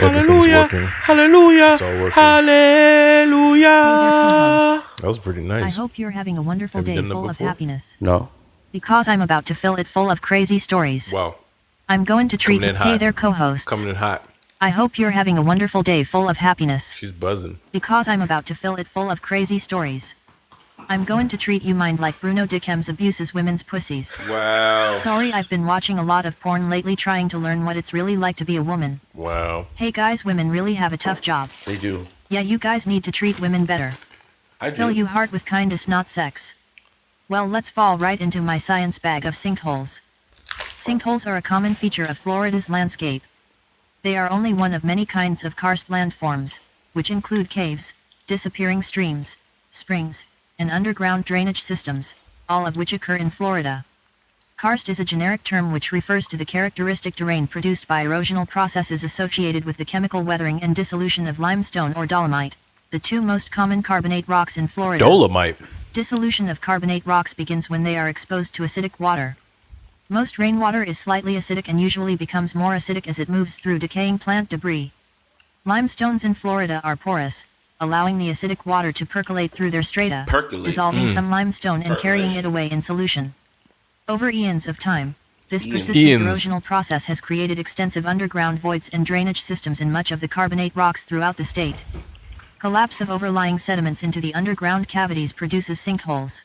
Hallelujah. working. Hallelujah. It's all working. Hallelujah. That was pretty nice. I hope you're having a wonderful Have you day done that full of before? happiness. No. Because I'm about to fill it full of crazy stories. Wow. I'm going to treat Coming in hey hot. there co-hosts. Coming in hot. I hope you're having a wonderful day full of happiness. She's buzzing. Because I'm about to fill it full of crazy stories. I'm going to treat you mind like Bruno Dickham's abuses women's pussies. Wow. Sorry, I've been watching a lot of porn lately trying to learn what it's really like to be a woman. Wow. Hey guys, women really have a tough job. They do. Yeah, you guys need to treat women better. I do. Fill you heart with kindness, not sex. Well, let's fall right into my science bag of sinkholes. Sinkholes are a common feature of Florida's landscape. They are only one of many kinds of karst landforms, which include caves, disappearing streams, springs, and underground drainage systems, all of which occur in Florida. Karst is a generic term which refers to the characteristic terrain produced by erosional processes associated with the chemical weathering and dissolution of limestone or dolomite, the two most common carbonate rocks in Florida. Dolomite. Dissolution of carbonate rocks begins when they are exposed to acidic water. Most rainwater is slightly acidic and usually becomes more acidic as it moves through decaying plant debris. Limestones in Florida are porous, allowing the acidic water to percolate through their strata, dissolving some limestone and carrying it away in solution. Over eons of time, this persistent erosional process has created extensive underground voids and drainage systems in much of the carbonate rocks throughout the state. Collapse of overlying sediments into the underground cavities produces sinkholes.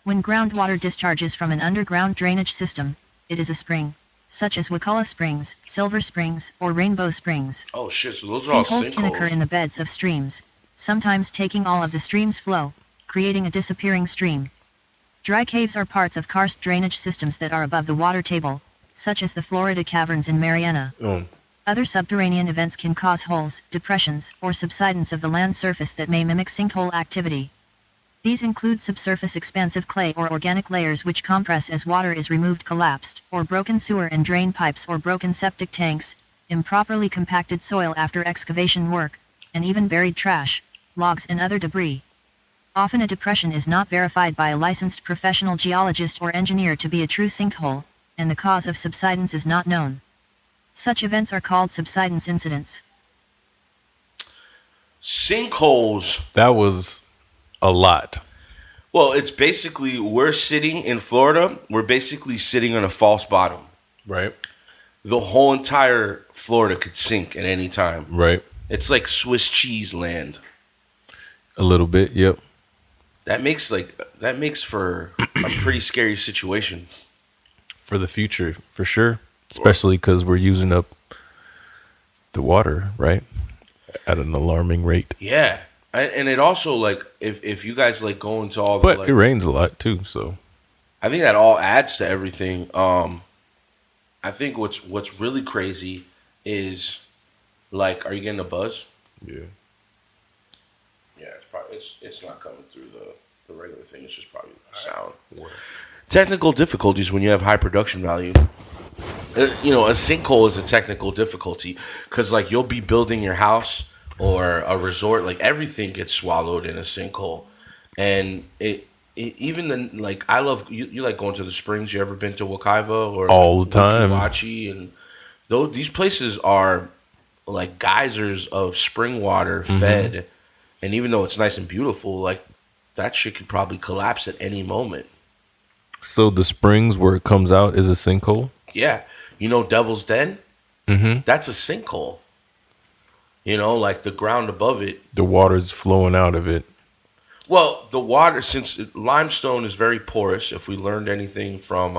When groundwater discharges from an underground drainage system, it is a spring, such as Wakulla Springs, Silver Springs, or Rainbow Springs. Oh shit, so those are all Sinkholes can occur in the beds of streams, sometimes taking all of the stream's flow, creating a disappearing stream. Dry caves are parts of karst drainage systems that are above the water table, such as the Florida Caverns in Mariana. Other subterranean events can cause holes, depressions, or subsidence of the land surface that may mimic sinkhole activity. These include subsurface expansive clay or organic layers which compress as water is removed, collapsed, or broken sewer and drain pipes or broken septic tanks, improperly compacted soil after excavation work, and even buried trash, logs and other debris. Often a depression is not verified by a licensed professional geologist or engineer to be a true sinkhole, and the cause of subsidence is not known. Such events are called subsidence incidents. Sinkholes. That was a lot. Well, it's basically, we're sitting in Florida, we're basically sitting on a false bottom. Right. The whole entire Florida could sink at any time. Right. It's like Swiss cheese land. A little bit, yep. That makes for a pretty scary situation. For the future, for sure. Especially because we're using up the water, right? At an alarming rate. Yeah. And it also, like, if you guys like go into all the, but like, it rains a lot too, so I think that all adds to everything. I think what's really crazy is, like, are you getting a buzz? yeah. Yeah, it's not coming through the regular thing. It's just probably sound. Technical difficulties when you have high production value. A sinkhole is a technical difficulty because, like, you'll be building your house or a resort, like, everything gets swallowed in a sinkhole, and I love you like going to the springs. You ever been to Wekiva or all the time? Wachi, and these places are like geysers of spring water fed, and even though it's nice and beautiful, like, that shit could probably collapse at any moment. So the springs where it comes out is a sinkhole? Yeah. Devil's Den? Mm-hmm. That's a sinkhole. Like the ground above it. The water's flowing out of it. Well, the water, since limestone is very porous, if we learned anything from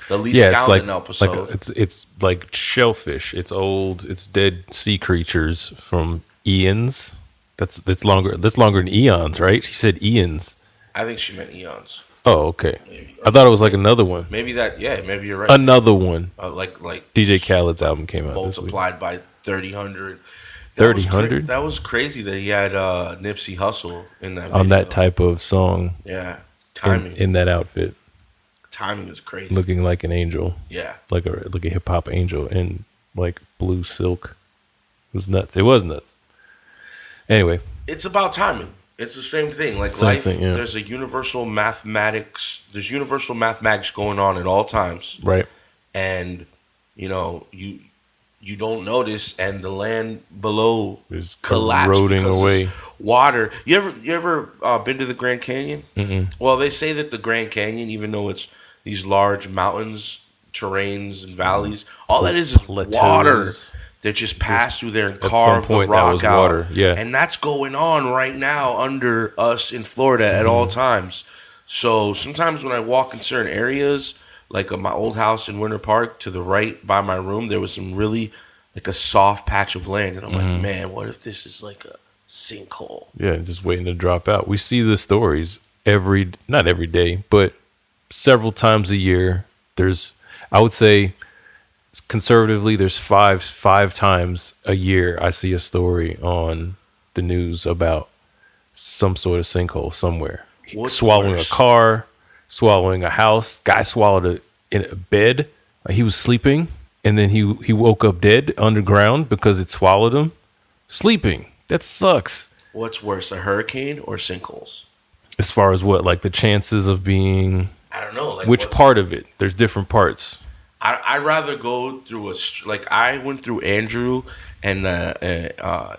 the Lee Scowlin episode. It's like shellfish. It's old. It's dead sea creatures from eons. That's longer than eons, right? She said eons. I think she meant eons. Oh, okay. Maybe. I thought it was like another one. Maybe maybe you're right. Another one. Like DJ Khaled's album came out multiplied by 3000. 3000? That was crazy that he had Nipsey Hussle in that video. On that type of song. Yeah. Timing. In that outfit. Timing is crazy. Looking like an angel. Yeah. Like a hip hop angel in like blue silk. It was nuts. It was nuts. Anyway. It's about timing. It's the same thing. Like same life, thing, yeah. There's universal mathematics going on at all times. Right. And, you don't notice, and the land below Is collapses eroding because away. there's water. You ever been to the Grand Canyon? Well, they say that the Grand Canyon, even though it's these large mountains, terrains, and valleys, all that is Plateaus. water that just passed through there and At some carved the point, that rock was out. water, yeah. And that's going on right now under us in Florida at all times. So sometimes when I walk in certain areas, like my old house in Winter Park, to the right by my room, there was some really like a soft patch of land, and I'm like, man, what if this is like a sinkhole? Yeah, just waiting to drop out. We see the stories not every day, but several times a year. I would say, conservatively, there's five times a year I see a story on the news about some sort of sinkhole somewhere. What's swallowing worse? a car, swallowing a house. Guy swallowed in a bed. He was sleeping, and then he woke up dead underground because it swallowed him. Sleeping. That sucks. What's worse, a hurricane or sinkholes? As far as what, like the chances of being, I don't know. Like which part of it? There's different parts. I'd rather go through like I went through Andrew and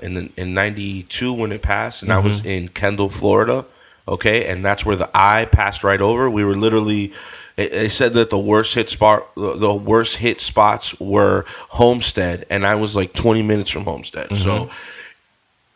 in '92 when it passed, and I was in Kendall, Florida. Okay, and that's where the eye passed right over. We were literally. They said that the worst hit spots were Homestead, and I was like 20 minutes from Homestead. So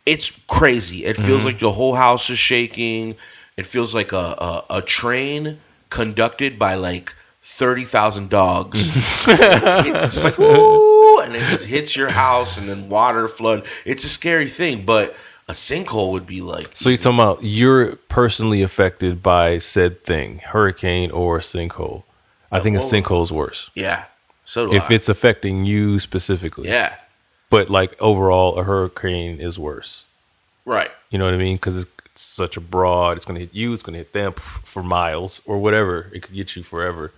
it's crazy. It feels like the whole house is shaking. It feels like a train conducted by like 30,000 dogs. It's like, woo, and it just hits your house, and then water flood. It's a scary thing, but a sinkhole would be like. So you're talking about you're personally affected by said thing, hurricane or sinkhole. I think a sinkhole's worse. Yeah, so do If I. it's affecting you specifically. Yeah, But like overall, a hurricane is worse. right. You know what I mean? Because it's such a broad, it's going to hit you, it's going to hit them for miles or whatever. It could get you forever.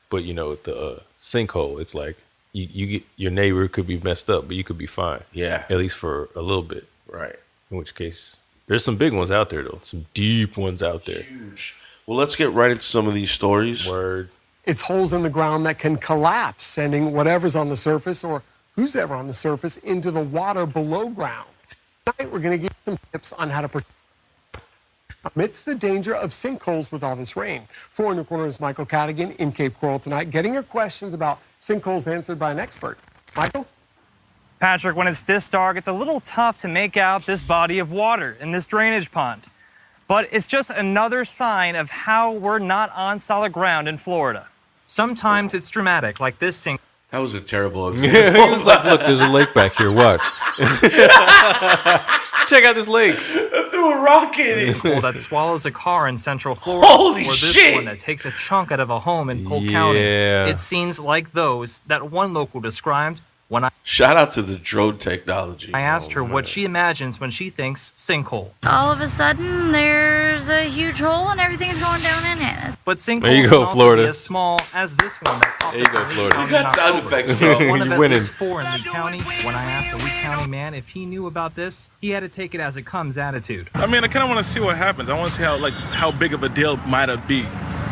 But you know, the sinkhole, it's like you get, your neighbor could be messed up, but you could be fine. Yeah, At least for a little bit. right. In which case, there's some big ones out there though. Some deep ones out there. Huge. Well, let's get right into some of these stories. Word. It's holes in the ground that can collapse, sending whatever's on the surface or who's ever on the surface into the water below ground. Tonight, we're going to give some tips on how to protect amidst the danger of sinkholes with all this rain. 4 in the Corner's Michael Cadigan in Cape Coral tonight, getting your questions about sinkholes answered by an expert. Michael? Patrick, when it's this dark, it's a little tough to make out this body of water in this drainage pond. But it's just another sign of how we're not on solid ground in Florida. Sometimes it's dramatic, like this sink. That was a terrible example. He was like, look, there's a lake back here. Watch. Check out this lake. I threw a rock in it. Sinkhole that swallows a car in Central Florida, Holy or this shit! one that takes a chunk out of a home in Polk County. Yeah. It's scenes like those that one local described when Shout out to the drone technology. I asked her what she imagines when she thinks sinkhole. All of a sudden, there's a huge hole and everything's going down in it. But sinkholes There you can go, also Florida. be as small as this one that popped There you up go, in Lee Florida. County You got in sound October. effects, It's bro. one of You're at winning. least 4 in Lee County. When I asked the Lee County man if he knew about this, he had to take it as it comes attitude. I mean, I kind of want to see what happens. I want to see how big of a deal might it be.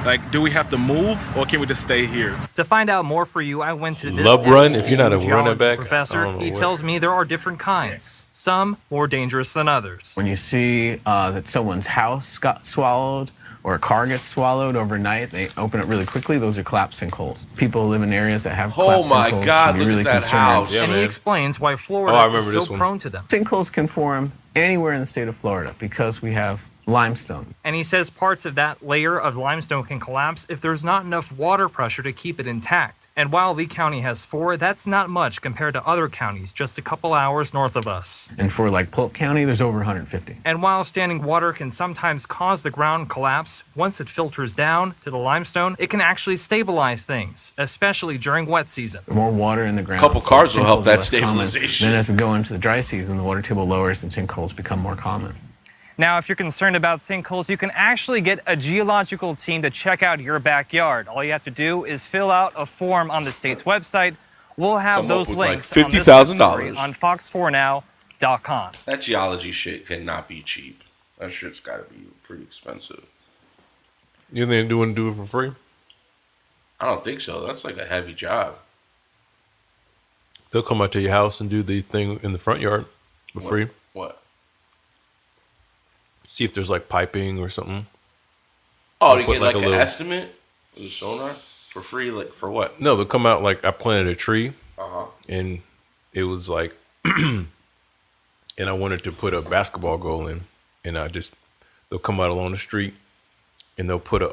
Like, do we have to move or can we just stay here? To find out more for you, I went to this Love run, if NBC you're not a geology running back, I professor. don't know He what. tells me there are different kinds, some more dangerous than others. When you see that someone's house got swallowed or a car gets swallowed overnight, they open it really quickly. Those are collapsed sinkholes. People live in areas that have Oh collapsed my sinkholes God, should be look really at that concerned. house. Yeah, and man. he explains why Oh, I Florida remember is this so one. prone to them. Sinkholes can form anywhere in the state of Florida because we have limestone. And he says parts of that layer of limestone can collapse if there's not enough water pressure to keep it intact. And while Lee County has 4, that's not much compared to other counties just a couple hours north of us. And for like Polk County, there's over 150. And while standing water can sometimes cause the ground collapse, once it filters down to the limestone, it can actually stabilize things, especially during wet season. The more water in the ground, Couple so cars will help sinkholes are that less common. stabilization. Then as we go into the dry season, the water table lowers and sinkholes become more common. Now, if you're concerned about sinkholes, you can actually get a geological team to check out your backyard. All you have to do is fill out a form on the state's website. We'll have Come up those with, like, links on this $50,000. story on fox4now.com. That geology shit cannot be cheap. That shit's got to be pretty expensive. You think they want to do it for free? I don't think so. That's like a heavy job. They'll come out to your house and do the thing in the front yard for free. What? See if there's like piping or something. Oh, They'll to put get like like a an little- estimate with a sonar for free, like for what? No, they'll come out like I planted a tree Uh-huh. and it was like, and I wanted to put a basketball goal in, and they'll come out along the street and they'll put a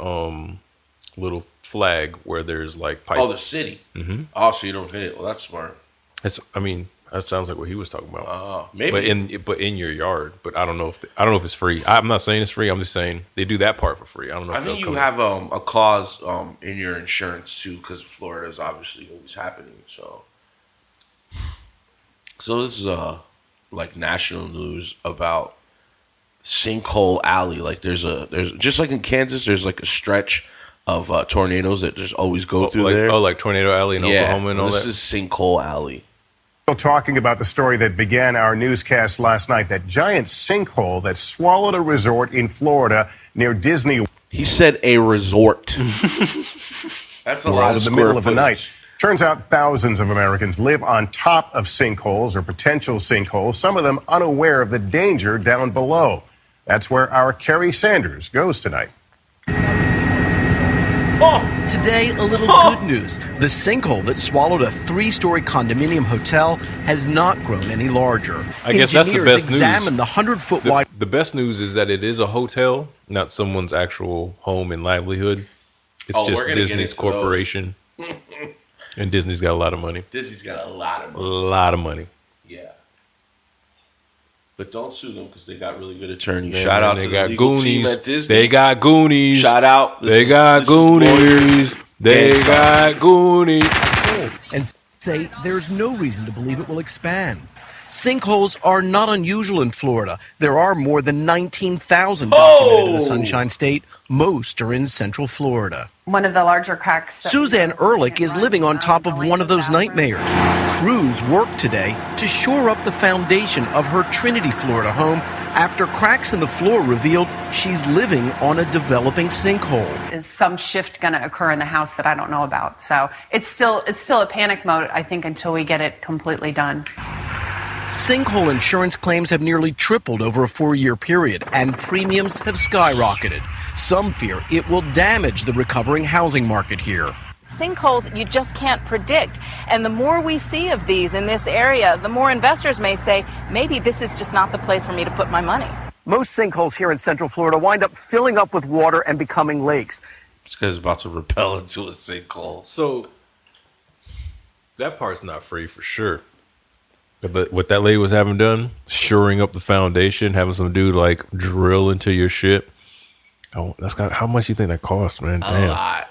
little flag where there's like pipe. Oh, the city. Mm-hmm. Oh, so you don't hit it. Well, that's smart. That sounds like what he was talking about. Maybe. But in your yard. But I don't know if it's free. I'm not saying it's free. I'm just saying they do that part for free. I don't know. I think you have a clause in your insurance too, because Florida is obviously always happening. So this is like national news about Sinkhole Alley. Like there's just like in Kansas, there's like a stretch of tornadoes that just always go through there. Oh, like Tornado Alley in Oklahoma and all this that. is Sinkhole Alley. Still talking about the story that began our newscast last night, that giant sinkhole that swallowed a resort in Florida near Disney. He said a resort. That's a lot in of the middle of the night. Turns out thousands of Americans live on top of sinkholes or potential sinkholes, some of them unaware of the danger down below. That's where our Kerry Sanders goes tonight. Today, a little good news. The sinkhole that swallowed a 3-story condominium hotel has not grown any larger. I guess that's the best news. Examined the 100-foot wide. The best news is that it is a hotel, not someone's actual home and livelihood. It's just Disney's corporation. And Disney's got a lot of money. Disney's got a lot of money. A lot of money. Yeah. But don't sue them because they got really good attorneys. Man, Shout out to the legal team at Disney. They got Goonies. Shout out. They got Goonies. They got Goonies. And say there's no reason to believe it will expand. Sinkholes are not unusual in Florida. There are more than 19,000 documented in the Sunshine State. Most are in Central Florida. One of the larger cracks. Suzanne Ehrlich is living on top of one of those nightmares. Crews work today to shore up the foundation of her Trinity, Florida home after cracks in the floor revealed she's living on a developing sinkhole. Is some shift going to occur in the house that I don't know about? So it's still a panic mode, I think, until we get it completely done. Sinkhole insurance claims have nearly tripled over a 4-year period, and premiums have skyrocketed. Some fear it will damage the recovering housing market here. Sinkholes you just can't predict. And the more we see of these in this area, the more investors may say, maybe this is just not the place for me to put my money. Most sinkholes here in Central Florida wind up filling up with water and becoming lakes. This guy's about to rappel into a sinkhole. So that part's not free for sure. But what that lady was having done, shoring up the foundation, having some dude like drill into your shit. Oh, how much you think that cost, man? Damn.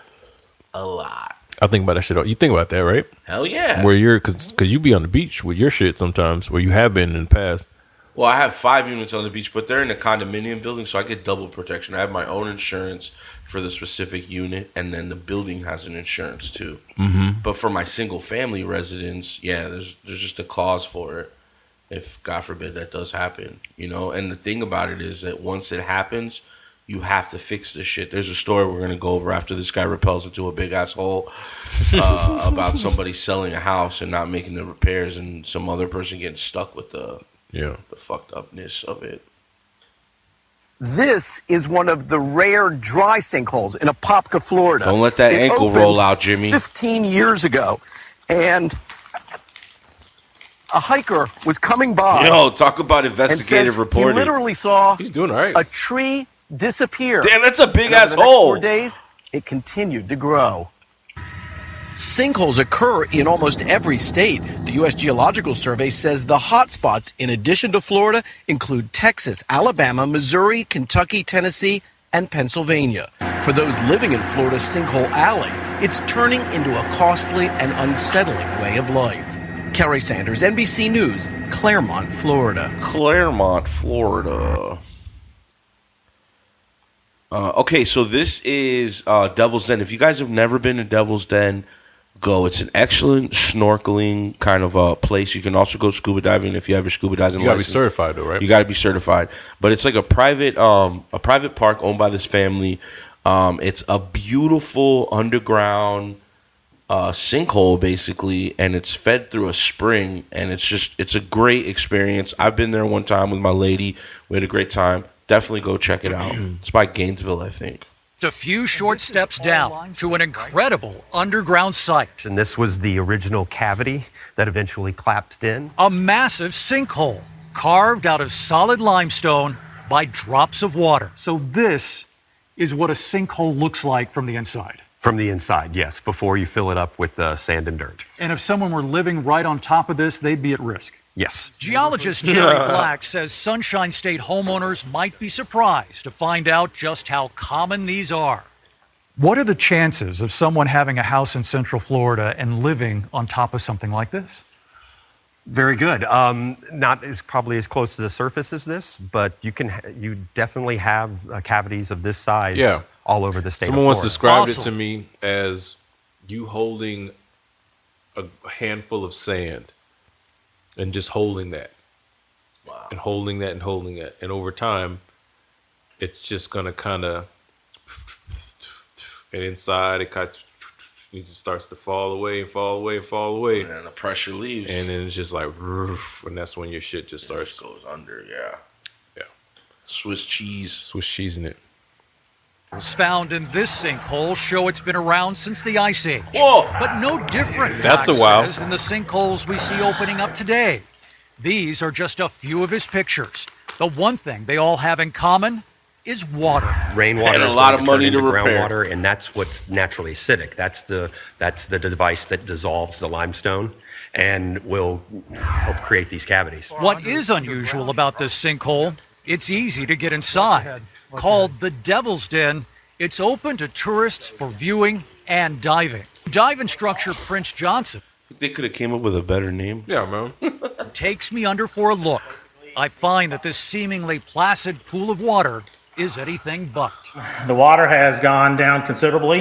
A lot. I think about that shit. You think about that, right? Hell yeah. Where cause you be on the beach with your shit sometimes, where you have been in the past. Well, I have 5 units on the beach, but they're in a condominium building, so I get double protection. I have my own insurance for the specific unit, and then the building has an insurance too. Mm-hmm. But for my single family residence, yeah, there's just a clause for it. If God forbid that does happen, And the thing about it is that once it happens, you have to fix this shit. There's a story we're gonna go over after this guy repels into a big ass hole about somebody selling a house and not making the repairs, and some other person getting stuck with the fucked upness of it. This is one of the rare dry sinkholes in Apopka, Florida. Don't let that ankle roll out, Jimmy. 15 years ago, and a hiker was coming by. Talk about investigative reporting. He literally saw He's doing all right. A tree disappear. Damn, that's a big ass over the next hole. 4 days, it continued to grow. Sinkholes occur in almost every state. The U.S. Geological Survey says the hot spots, in addition to Florida, include Texas, Alabama, Missouri, Kentucky, Tennessee, and Pennsylvania. For those living in Florida's Sinkhole Alley, it's turning into a costly and unsettling way of life. Kerry Sanders, NBC News, Claremont, Florida. Claremont, Florida. Okay, so this is Devil's Den. If you guys have never been to Devil's Den, go. It's an excellent snorkeling kind of place. You can also go scuba diving if you have your scuba diving license. You gotta be certified though, right? You gotta be certified. But it's like a private park owned by this family. It's a beautiful underground sinkhole basically, and it's fed through a spring, and it's a great experience. I've been there one time with my lady. We had a great time. Definitely go check it out. It's by Gainesville, I think. A few short steps down to an incredible underground site. And this was the original cavity that eventually collapsed in. A massive sinkhole carved out of solid limestone by drops of water. So this is what a sinkhole looks like from the inside. From the inside, yes, before you fill it up with sand and dirt. And if someone were living right on top of this, they'd be at risk. Yes. Geologist Jerry Black says Sunshine State homeowners might be surprised to find out just how common these are. What are the chances of someone having a house in Central Florida and living on top of something like this? Very good. Not as probably as close to the surface as this, but you definitely have cavities of this size all over the state Someone of Florida. once described it to me as you holding a handful of sand and just holding that. Wow. And holding that and holding it. And over time, it's just going to kind of, and inside it just starts to fall away and fall away and fall away. And the pressure leaves. And then it's just like, and that's when your shit just starts. It goes under, yeah. Yeah. Swiss cheese in it. Found in this sinkhole show it's been around since the Ice Age. Whoa! But no different, That's Black a wow. says, than the sinkholes we see opening up today. These are just a few of his pictures. The one thing they all have in common is water. Rainwater And a is lot going of to turn money to into repair. groundwater, and that's what's naturally acidic. That's the device that dissolves the limestone and will help create these cavities. What is unusual about this sinkhole, it's easy to get inside. Called the Devil's Den, it's open to tourists for viewing and diving. Dive instructor Prince Johnson They could have came up with a better name. Yeah, man. takes me under for a look. I find that this seemingly placid pool of water is anything but. The water has gone down considerably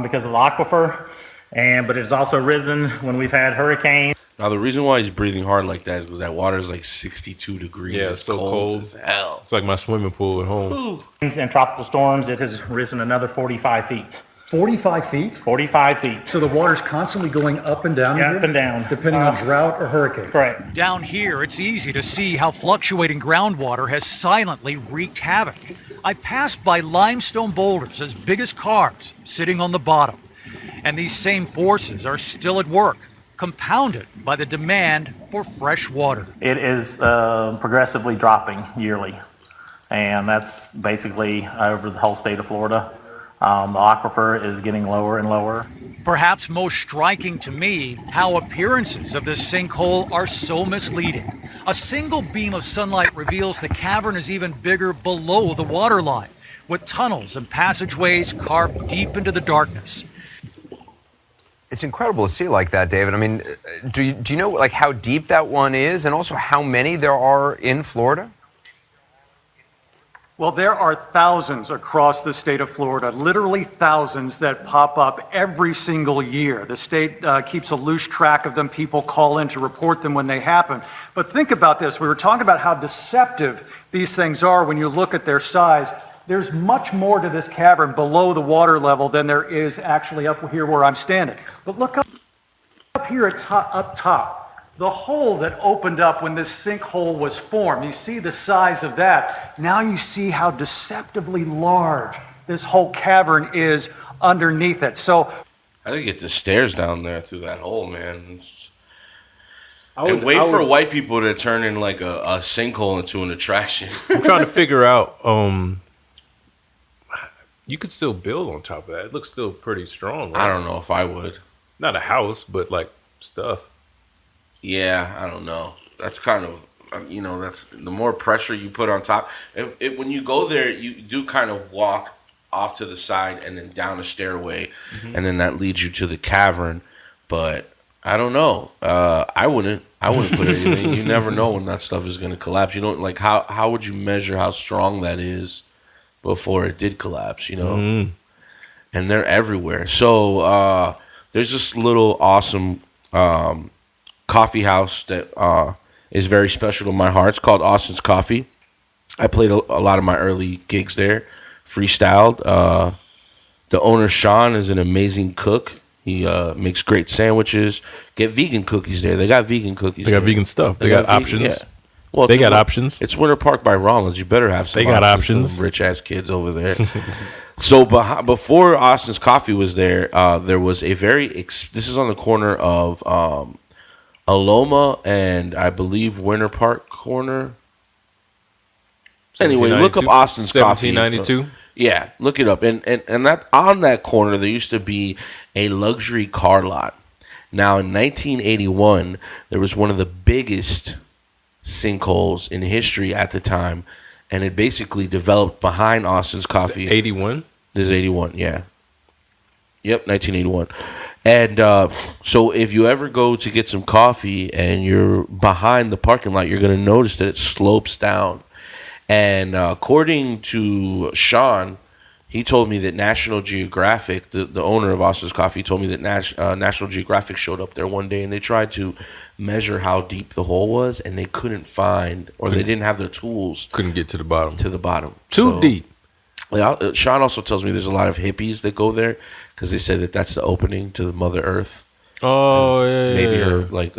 because of the aquifer, but it has also risen when we've had hurricanes. Now, the reason why he's breathing hard like that is because that water is like 62 degrees. Yeah, it's so cold as hell. It's like my swimming pool at home. And tropical storms, it has risen another 45 feet. 45 feet? 45 feet. So the water's constantly going up and down Up and down. depending on drought or hurricane. Correct. Down here, it's easy to see how fluctuating groundwater has silently wreaked havoc. I passed by limestone boulders as big as cars sitting on the bottom. And these same forces are still at work, compounded by the demand for fresh water. It is progressively dropping yearly, and that's basically over the whole state of Florida. The aquifer is getting lower and lower. Perhaps most striking to me, how appearances of this sinkhole are so misleading. A single beam of sunlight reveals the cavern is even bigger below the waterline, with tunnels and passageways carved deep into the darkness. It's incredible to see like that, David. I mean, do you know like how deep that one is, and also how many there are in Florida? Well, there are thousands across the state of Florida, literally thousands that pop up every single year. The state keeps a loose track of them. People call in to report them when they happen. But think about this. We were talking about how deceptive these things are when you look at their size. There's much more to this cavern below the water level than there is actually up here where I'm standing. But look up here up top. The hole that opened up when this sinkhole was formed, you see the size of that. Now you see how deceptively large this whole cavern is underneath it. So I didn't get the stairs down there through that hole, man. And wait for white people to turn in like a sinkhole into an attraction. I'm trying to figure out. You could still build on top of that. It looks still pretty strong. Right? I don't know if I would. Not a house, but like stuff. Yeah, I don't know. That's kind of, that's the more pressure you put on top. When you go there, you do kind of walk off to the side and then down a stairway, and then that leads you to the cavern. But I don't know. I wouldn't put anything. You never know when that stuff is going to collapse. You don't like how would you measure how strong that is before it did collapse? And they're everywhere. So there's this little awesome coffee house that is very special to my heart. It's called Austin's Coffee. I played a lot of my early gigs there, freestyled. The owner, Sean, is an amazing cook. He makes great sandwiches. Get vegan cookies there. They got vegan cookies. They got there. vegan stuff. They got options. Yeah. Well, they got options. It's Winter Park by Rollins. You better have some. They got options. Rich ass kids over there. So before Austin's Coffee was there, there was a this is on the corner of Aloma and I believe Winter Park corner. Anyway, look up Austin's Coffee. 1792. Yeah, look it up. And that on that corner there used to be a luxury car lot. Now in 1981, there was one of the biggest sinkholes in history at the time, and it basically developed behind Austin's Coffee. 81? This is 81, yeah. Yep, 1981. And so if you ever go to get some coffee and you're behind the parking lot, you're going to notice that it slopes down. And according to Sean, he told me that National Geographic, the owner of Austin's Coffee, told me that National Geographic showed up there one day and they tried to measure how deep the hole was, and they couldn't find, or they didn't have the tools. Couldn't get to the bottom. Too deep. Sean also tells me there's a lot of hippies that go there because they said that that's the opening to the Mother Earth. Oh, yeah. Maybe her, like,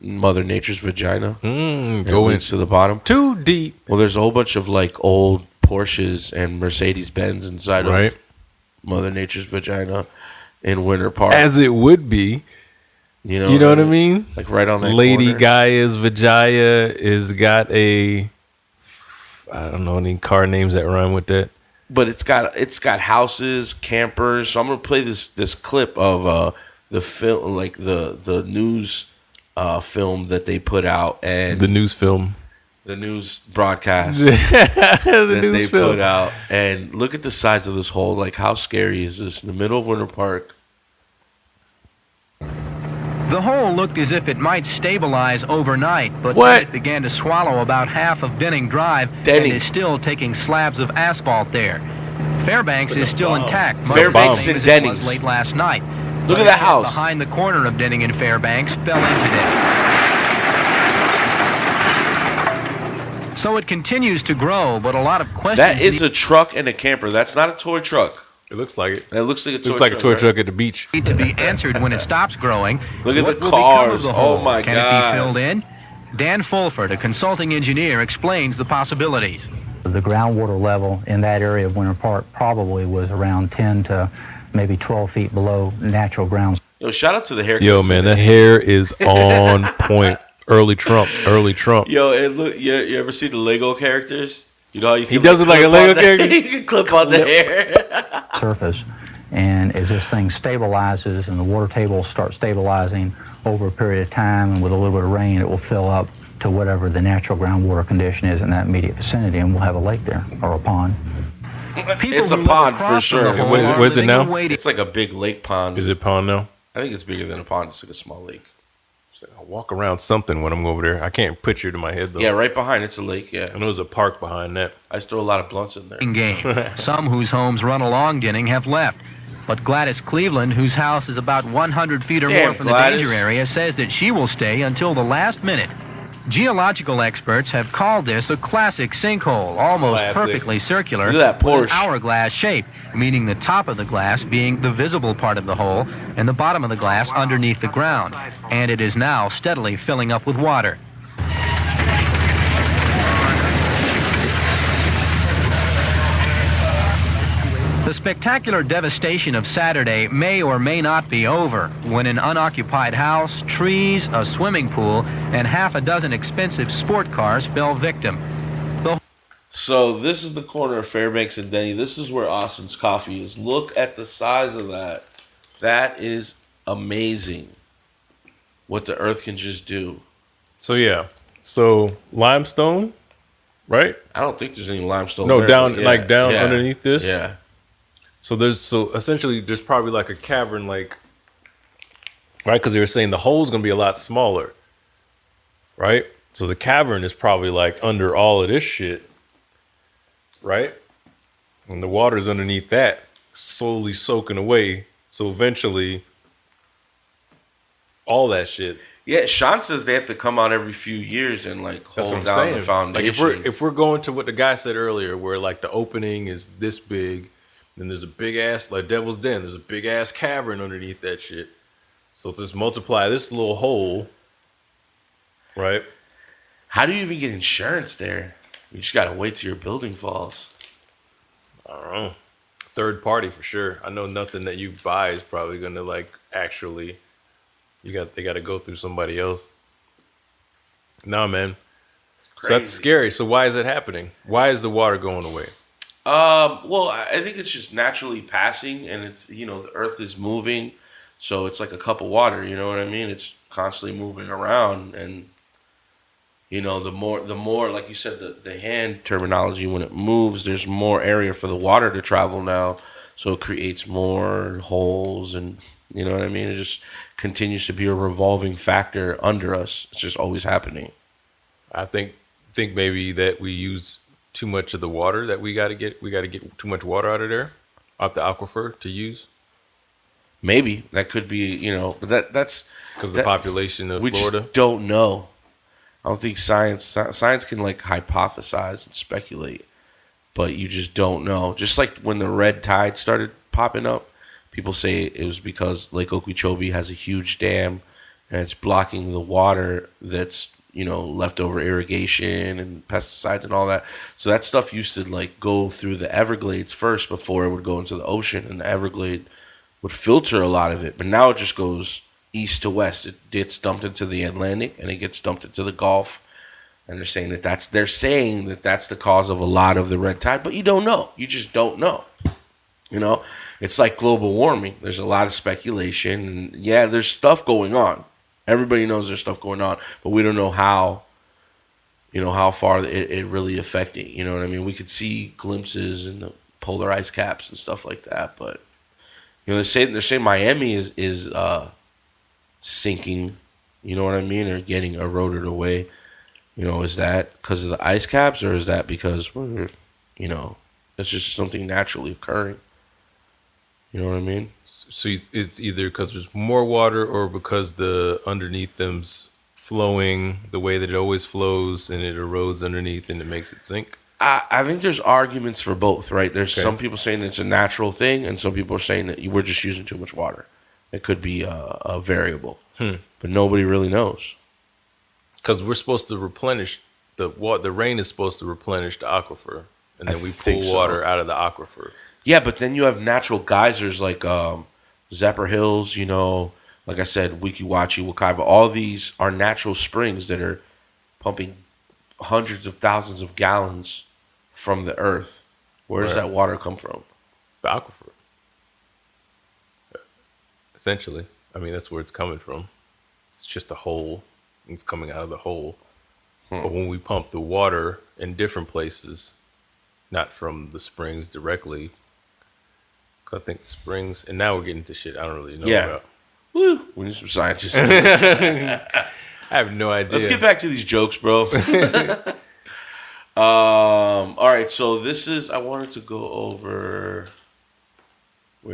Mother Nature's vagina. Going to the bottom. Too deep. Well, there's a whole bunch of like old Porsches and Mercedes Benz inside of Mother Nature's vagina in Winter Park, as it would be. You know what I mean? Like right on that Lady corner. Gaia's vagina is got I don't know any car names that rhyme with that. But it's got houses, campers. So I'm gonna play this clip of the film, like the news film that they put out, and the news film, the news broadcast the that news they film. put out, and look at the size of this hole. Like, how scary is this in the middle of Winter Park? The hole looked as if it might stabilize overnight, but then it began to swallow about half of Denning Drive and is still taking slabs of asphalt there. Fairbanks is still intact, much the same as it was late last night. Look at the house behind the corner of Denning and Fairbanks fell into it. So it continues to grow, but a lot of questions. That is a truck and a camper. That's not a toy truck. It looks like it. It looks like a toy looks like truck, a toy right? truck at the beach. Need to be answered when it stops growing. Look at What the will become of cars. the Oh hole? my Can God. it be filled in? Dan Fulford, a consulting engineer, explains the possibilities. The groundwater level in that area of Winter Park probably was around 10 to maybe 12 feet below natural ground. Yo, shout out to the haircut. Yo, man, that hair is on point. Early Trump. Yo, and look, you ever see the Lego characters? You know how you can, He does it like a clip Lego on the- character? You can clip on the hair. Surface. And as this thing stabilizes and the water table starts stabilizing over a period of time, and with a little bit of rain, it will fill up to whatever the natural groundwater condition is in that immediate vicinity, and we'll have a lake there or a pond. It's a pond for sure. Where's it now? It's like a big lake pond. Is it pond now? I think it's bigger than a pond. It's like a small lake. I walk around something when I'm over there. I can't picture it in my head though. Yeah, right behind it's a lake. Yeah, I know there's a park behind that. I throw a lot of blunts in there. Game. Some whose homes run along Denning have left. But Gladys Cleveland, whose house is about 100 feet or more from Gladys. the danger area, says that she will stay until the last minute. Geological experts have called this a classic sinkhole, almost perfectly circular, Look at that with an Porsche. hourglass shape, meaning the top of the glass being the visible part of the hole and the bottom of the glass underneath the ground. And it is now steadily filling up with water. The spectacular devastation of Saturday may or may not be over when an unoccupied house, trees, a swimming pool, and half a dozen expensive sport cars fell victim. So this is the corner of Fairbanks and Denny. This is where Austin's Coffee is. Look at the size of that. That is amazing. What the earth can just do. So yeah. So limestone, right? I don't think there's any limestone. No, there, down but yeah, down yeah, underneath this. Yeah. So essentially there's probably like a cavern, like, right? Because they were saying the hole's gonna be a lot smaller, right? So the cavern is probably like under all of this shit, right? And the water's underneath that, slowly soaking away. So eventually, all that shit. Yeah, Sean says they have to come out every few years and like That's hold what I'm down saying. the foundation. Like if we're going to what the guy said earlier, where like the opening is this big, Then there's a big ass, like Devil's Den, there's a big ass cavern underneath that shit. So just multiply this little hole, right? How do you even get insurance there? You just gotta wait till your building falls. I don't know. Third party for sure. I know nothing that you buy is probably gonna like actually. They got to go through somebody else. No, man. So that's scary. So why is it happening? Why is the water going away? Well, I think it's just naturally passing, and it's, you know, the earth is moving, so it's like a cup of water. You know what I mean? It's constantly moving around, and you know, the more, like you said, the hand terminology, when it moves, there's more area for the water to travel now, so it creates more holes, and you know what I mean. It just continues to be a revolving factor under us. It's just always happening. I think maybe that we use too much of the water that we got to get too much water out of there, out the aquifer to use. Maybe that could be, you know, that's because of the population of Florida. We just don't know. I don't think science can like hypothesize and speculate, but you just don't know. Just like when the red tide started popping up, people say it was because Lake Okeechobee has a huge dam and it's blocking the water that's, you know, leftover irrigation and pesticides and all that. So that stuff used to like go through the Everglades first before it would go into the ocean, and the Everglade would filter a lot of it. But now it just goes east to west. It gets dumped into the Atlantic and it gets dumped into the Gulf. And they're saying that that's the cause of a lot of the red tide, but you don't know. You just don't know. You know, it's like global warming. There's a lot of speculation, and yeah, there's stuff going on. Everybody knows there's stuff going on, but we don't know how, you know, how far it really affecting. You know what I mean? We could see glimpses in the polar ice caps and stuff like that, but you know, they're saying Miami is sinking. You know what I mean? Or getting eroded away. You know, is that because of the ice caps, or is that because we're, you know, it's just something naturally occurring? You know what I mean? So it's either because there's more water or because the underneath them's flowing the way that it always flows and it erodes underneath and it makes it sink? I think there's arguments for both, right? There's some people saying it's a natural thing, and some people are saying that we're just using too much water. It could be a variable, but nobody really knows. Because we're supposed to replenish the rain is supposed to replenish the aquifer, and then we pull water out of the aquifer. Yeah, but then you have natural geysers like Zephyr Hills, you know, like I said, Weeki Wachee, Wekiva. All these are natural springs that are pumping hundreds of thousands of gallons from the earth. Where does that water come from? The aquifer. Essentially. I mean, that's where it's coming from. It's just a hole. It's coming out of the hole. But when we pump the water in different places, not from the springs directly, I think springs, and now we're getting to shit I don't really know about. Woo. We need some scientists. I have no idea. Let's get back to these jokes, bro. All right, so this is, I wanted to go over, so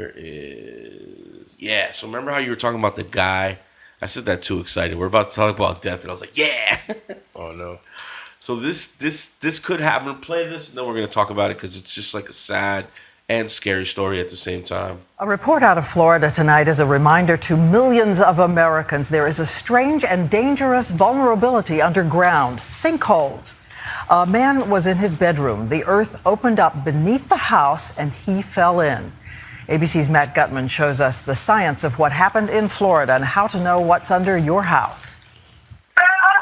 remember how you were talking about the guy? I said that too excited. We're about to talk about death, and I was like, yeah. Oh, no. So this could happen. Play this, and then we're going to talk about it, because it's just like a sad and scary story at the same time. A report out of Florida tonight is a reminder to millions of Americans there is a strange and dangerous vulnerability underground, sinkholes. A man was in his bedroom. The earth opened up beneath the house and he fell in. ABC's Matt Gutman shows us the science of what happened in Florida and how to know what's under your house.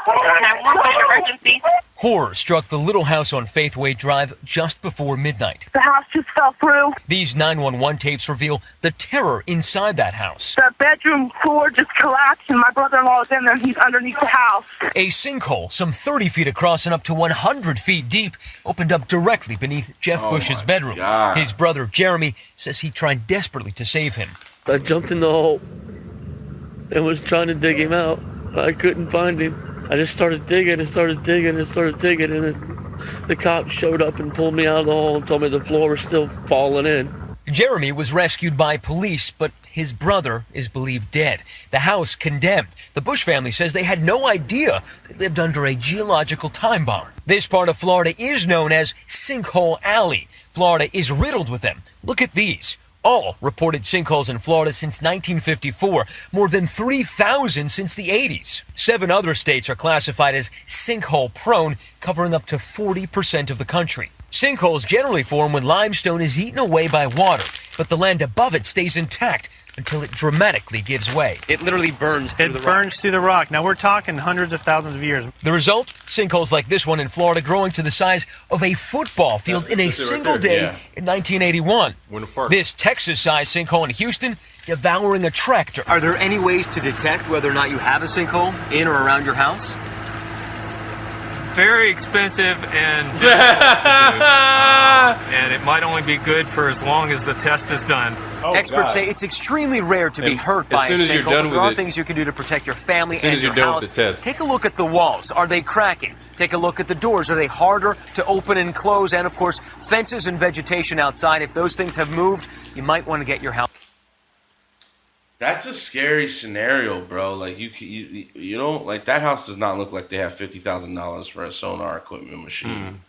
Emergency. Horror struck the little house on Faithway Drive just before midnight. The house just fell through. These 911 tapes reveal the terror inside that house. The bedroom floor just collapsed and my brother-in-law is in there. He's underneath the house. A sinkhole some 30 feet across and up to 100 feet deep opened up directly beneath Jeff Bush's bedroom. God. His brother Jeremy says he tried desperately to save him. I jumped in the hole and was trying to dig him out. I couldn't find him. I just started digging and then the cops showed up and pulled me out of the hole and told me the floor was still falling in. Jeremy was rescued by police, but his brother is believed dead. The house condemned. The Bush family says they had no idea they lived under a geological time bomb. This part of Florida is known as Sinkhole Alley. Florida is riddled with them. Look at these. All reported sinkholes in Florida since 1954, more than 3,000 since the 80s. 7 other states are classified as sinkhole prone, covering up to 40% of the country. Sinkholes generally form when limestone is eaten away by water, but the land above it stays intact until it dramatically gives way. It literally burns through the rock. It burns through the rock. Now we're talking hundreds of thousands of years. The result? Sinkholes like this one in Florida growing to the size of a football field in a single day in 1981. This Texas-sized sinkhole in Houston devouring a tractor. Are there any ways to detect whether or not you have a sinkhole in or around your house? Very expensive and difficult to do. And it might only be good for as long as the test is done. Experts say it's extremely rare to be hurt by a sinkhole, but there are things you can do to protect your family and your house. Take a look at the walls. Are they cracking? Take a look at the doors. Are they harder to open and close? And, of course, fences and vegetation outside. If those things have moved, you might want to get your house. That's a scary scenario, bro. Like you don't like that house does not look like they have $50,000 for a sonar equipment machine.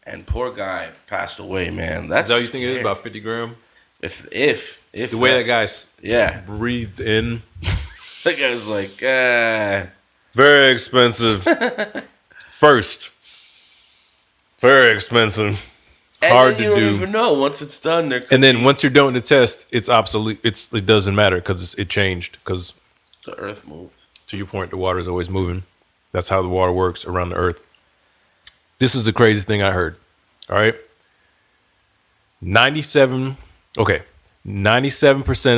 And poor guy passed away, man. That's is that what you think it is, about 50 grand? If the way that guy's breathed in, that guy's like very expensive. First, very expensive. And hard then you to don't do. even know once it's done. And then once you're done with the test, it's obsolete. It doesn't matter because it changed. Because the Earth moved. To your point, the water is always moving. That's how the water works around the Earth. This is the craziest thing I heard. All right, 97%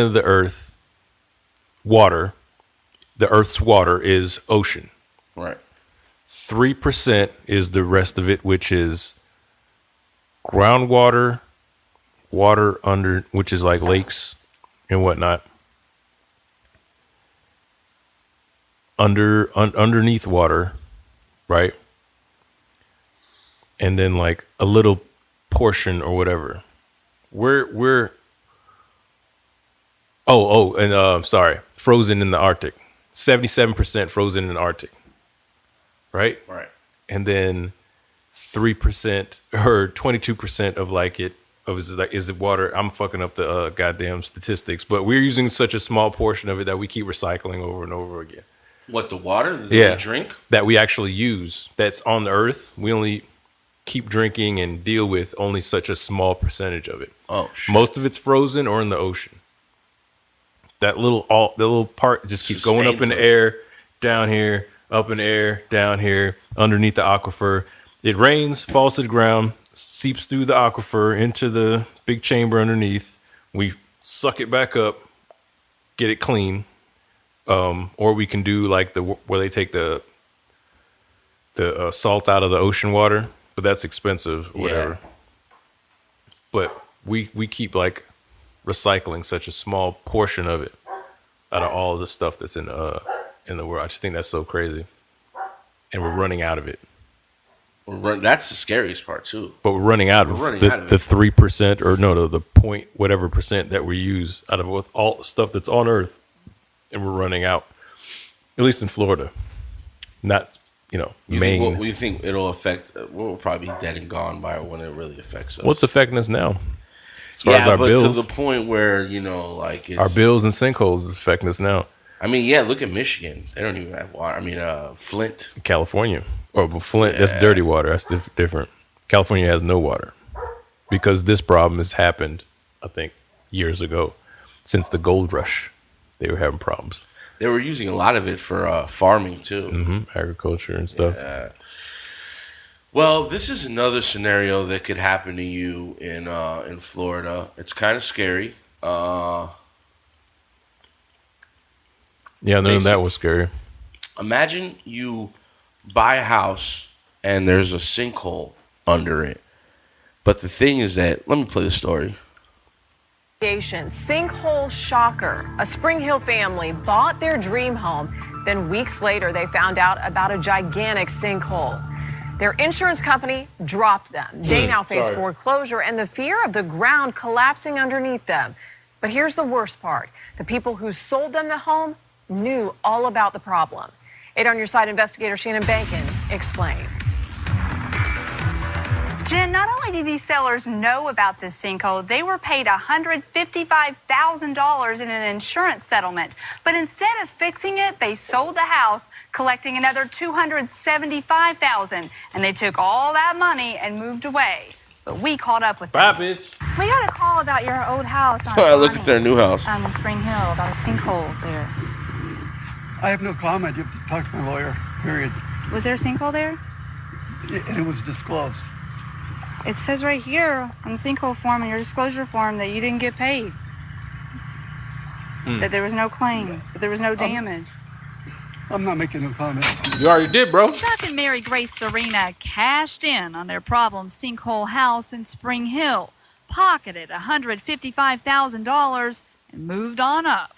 of the Earth water, the Earth's water is ocean. Right. 3% is the rest of it, which is groundwater, water under, which is like lakes and whatnot. Underneath water, right? And then like a little portion or whatever. Sorry, frozen in the Arctic. 77% frozen in the Arctic. Right? Right. And then 3% or 22% of is it water? I'm fucking up the goddamn statistics, but we're using such a small portion of it that we keep recycling over and over again. What, the water that we drink? That we actually use. That's on the Earth. We only keep drinking and deal with only such a small percentage of it. Oh, shit. Most of it's frozen or in the ocean. The little part just keeps going up in the air, down here, up in the air, down here, underneath the aquifer. It rains, falls to the ground, seeps through the aquifer into the big chamber underneath. We suck it back up, get it clean, or we can do like where they take the salt out of the ocean water, but that's expensive, or whatever. But we keep like recycling such a small portion of it out of all of the stuff that's in the world. I just think that's so crazy, and we're running out of it. That's the scariest part too. But we're running out of the 3% or the point whatever percent that we use out of all the stuff that's on Earth, and we're running out. At least in Florida, not Maine. What do you think it'll affect? We'll probably be dead and gone by when it really affects us. What's affecting us now? As far as our bills, to the point where like our bills and sinkholes is affecting us now. I mean, look at Michigan. They don't even have water. I mean, Flint, California. Oh, but Flint, that's dirty water. That's different. California has no water because this problem has happened, I think, years ago. Since the gold rush, they were having problems. They were using a lot of it for farming too. Mm-hmm. Agriculture and stuff. Well, this is another scenario that could happen to you in Florida. It's kind of scary. Yeah, that was scary. Imagine you buy a house and there's a sinkhole under it. But the thing is that, let me play the story. Sinkhole shocker. A Spring Hill family bought their dream home. Then weeks later, they found out about a gigantic sinkhole. Their insurance company dropped them. They now face foreclosure and the fear of the ground collapsing underneath them. But here's the worst part. The people who sold them the home knew all about the problem. 8 on Your Side investigator Shannon Bacon explains. Jen, not only did these sellers know about this sinkhole, they were paid $155,000 in an insurance settlement. But instead of fixing it, they sold the house, collecting another $275,000. And they took all that money and moved away. But we caught up with them. Bye, bitch. We got a call about your old house on Look at their new house. in Spring Hill, about a sinkhole there. I have no comment. You have to talk to my lawyer, period. Was there a sinkhole there? And it was disclosed. It says right here on the sinkhole form, in your disclosure form, that you didn't get paid. That there was no claim, that there was no damage. I'm not making no comment. You already did, bro. Chuck and Mary Grace Serena cashed in on their problem sinkhole house in Spring Hill, pocketed $155,000, and moved on up.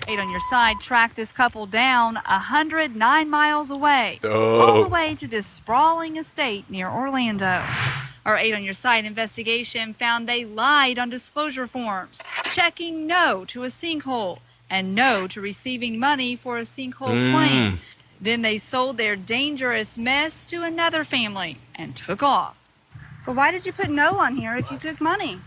8 on Your Side tracked this couple down 109 miles away, all the way to this sprawling estate near Orlando. Our 8 on Your Side investigation found they lied on disclosure forms, checking no to a sinkhole and no to receiving money for a sinkhole claim. Then they sold their dangerous mess to another family and took off. But why did you put no on here if you took money?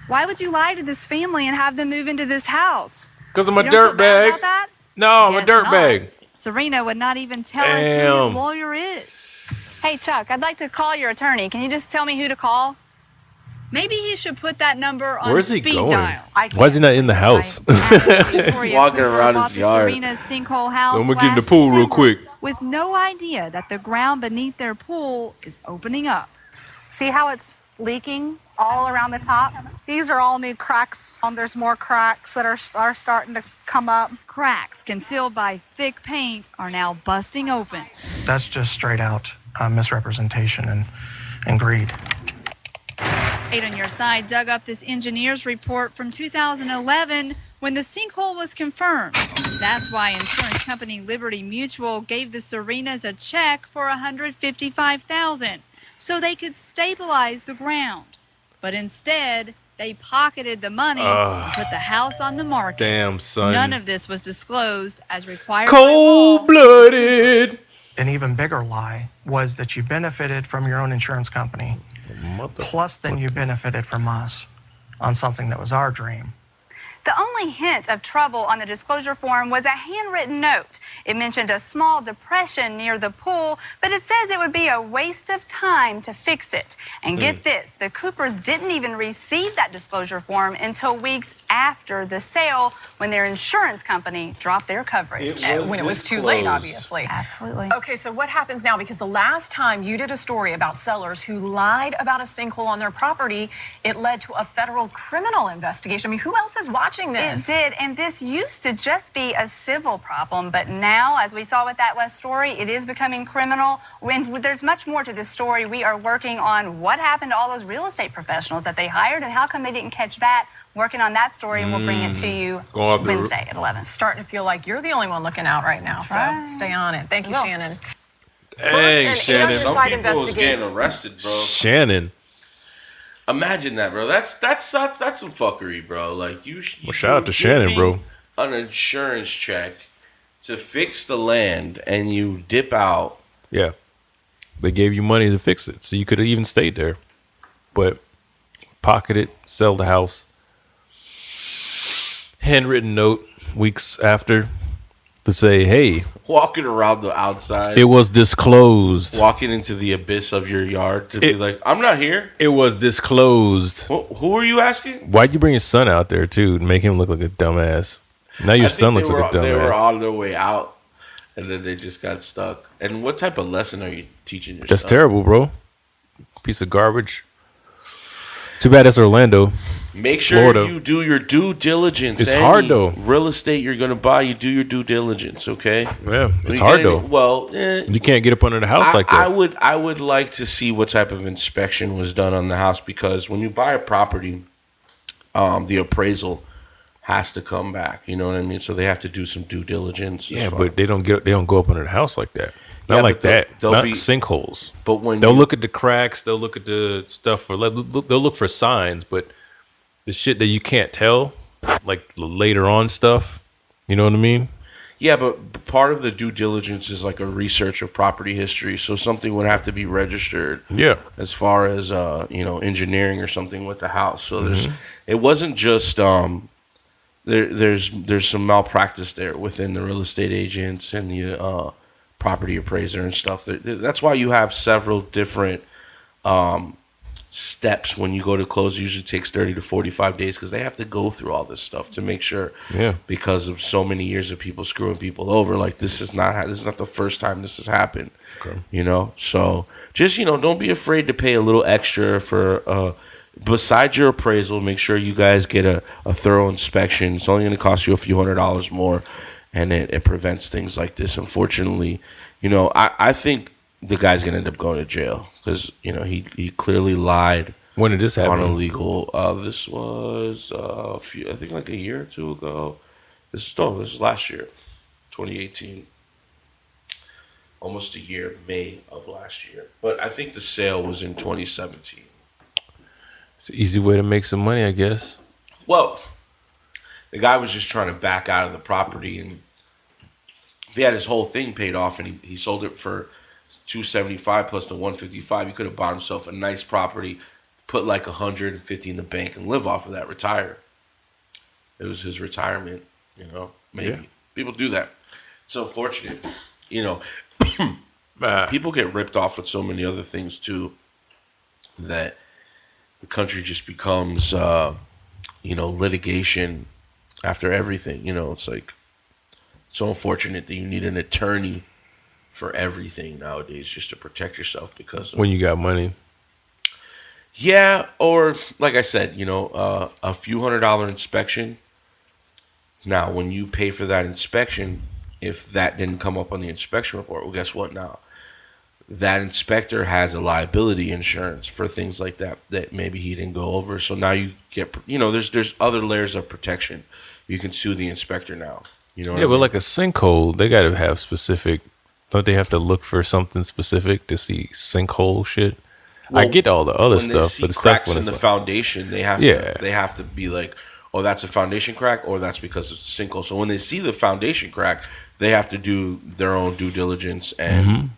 Why would you lie to this family and have them move into this house? Because I'm a You don't feel bad dirtbag. about that? No, I'm a Guess not. dirtbag. Serena would not even tell us who Damn. his lawyer is. Hey, Chuck, I'd like to call your attorney. Can you just tell me who to call? Maybe he should put that number on Where's he speed going? dial. Why is he not in the house? He's walking around Bought his the yard. Serena's sinkhole house I'm gonna get in the last pool real December quick. with no idea that the ground beneath their pool is opening up. See how it's leaking all around the top? These are all new cracks. There's more cracks that are starting to come up. Cracks concealed by thick paint are now busting open. That's just straight out misrepresentation and greed. 8 on Your Side dug up this engineer's report from 2011 when the sinkhole was confirmed. That's why insurance company Liberty Mutual gave the Serenas a check for $155,000 so they could stabilize the ground. But instead, they pocketed the money and put the house on the market. Damn, son. None of this was disclosed as required. Cold-blooded. An even bigger lie was that you benefited from your own insurance company, plus then you benefited from us on something that was our dream. The only hint of trouble on the disclosure form was a handwritten note. It mentioned a small depression near the pool, but it says it would be a waste of time to fix it. And get this, the Coopers didn't even receive that disclosure form until weeks after the sale when their insurance company dropped their coverage. When it was too late, obviously. Absolutely. Okay, so what happens now? Because the last time you did a story about sellers who lied about a sinkhole on their property, it led to a federal criminal investigation. I mean, who else is watching this? It did, and this used to just be a civil problem, but now, as we saw with that last story, it is becoming criminal. When there's much more to this story, we are working on what happened to all those real estate professionals that they hired and how come they didn't catch that. Working on that story, and we'll bring it to you Wednesday at 11. Starting to feel like you're the only one looking out right now, so stay on it. Thank you, Shannon. Dang, Shannon. Some people is getting arrested, bro. Shannon. Imagine that, bro. That's some fuckery, bro. Like you. Well, shout out to Shannon, bro. An insurance check to fix the land, and you dip out. Yeah. They gave you money to fix it, so you could have even stayed there. But pocket it, sell the house. Handwritten note weeks after to say, hey. Walking around the outside. It was disclosed. Walking into the abyss of your yard to be like, I'm not here. It was disclosed. Who are you asking? Why'd you bring your son out there, too, to make him look like a dumbass? Now your son looks like a dumbass. They were on their way out, and then they just got stuck. And what type of lesson are you teaching your son? That's terrible, bro. Piece of garbage. Too bad it's Orlando. Make sure Florida. you do your due diligence. It's hard, though. Real estate you're going to buy, you do your due diligence, okay? Yeah, it's hard, though. Well, you can't get up under the house like that. I would like to see what type of inspection was done on the house, because when you buy a property, the appraisal has to come back. You know what I mean? So they have to do some due diligence. Yeah, but they don't go up under the house like that. Not like that. They'll Not be sinkholes. But when they'll look at the cracks, they'll look at the stuff they'll look for signs, but the shit that you can't tell, like later on stuff, you know what I mean? Yeah, but part of the due diligence is like a research of property history. So something would have to be registered. Yeah. As far as engineering or something with the house. So it wasn't just there's some malpractice there within the real estate agents and the property appraiser and stuff. That's why you have several different steps when you go to close. It usually takes 30 to 45 days because they have to go through all this stuff to make sure. Yeah. Because of so many years of people screwing people over, like this is not the first time this has happened. Okay. So just don't be afraid to pay a little extra for besides your appraisal. Make sure you guys get a thorough inspection. It's only going to cost you a few $100s more, and it prevents things like this. Unfortunately, I think the guy's gonna end up going to jail because he clearly lied. When did this happen? On illegal. This was I think like a year or two ago. This is last year, 2018. Almost a year, May of last year. But I think the sale was in 2017. It's an easy way to make some money, I guess. Well, the guy was just trying to back out of the property, and if he had his whole thing paid off and he sold it for $275 plus the $155, he could have bought himself a nice property, put like $150 in the bank, and live off of that. Retire. It was his retirement. Maybe people do that. It's unfortunate. People get ripped off with so many other things too. That the country just becomes, litigation after everything. It's like so unfortunate that you need an attorney for everything nowadays just to protect yourself because when you got money. Yeah, or like I said, a few $100 inspection. Now, when you pay for that inspection, if that didn't come up on the inspection report, well, guess what now? That inspector has a liability insurance for things like that maybe he didn't go over. So now you get, there's other layers of protection. You can sue the inspector now. But like a sinkhole, they got to have specific. Don't they have to look for something specific to see sinkhole shit? Well, I get all the other stuff, but the cracks stuff in the foundation, they have to be like, oh, that's a foundation crack, or that's because it's a sinkhole. So when they see the foundation crack, they have to do their own due diligence and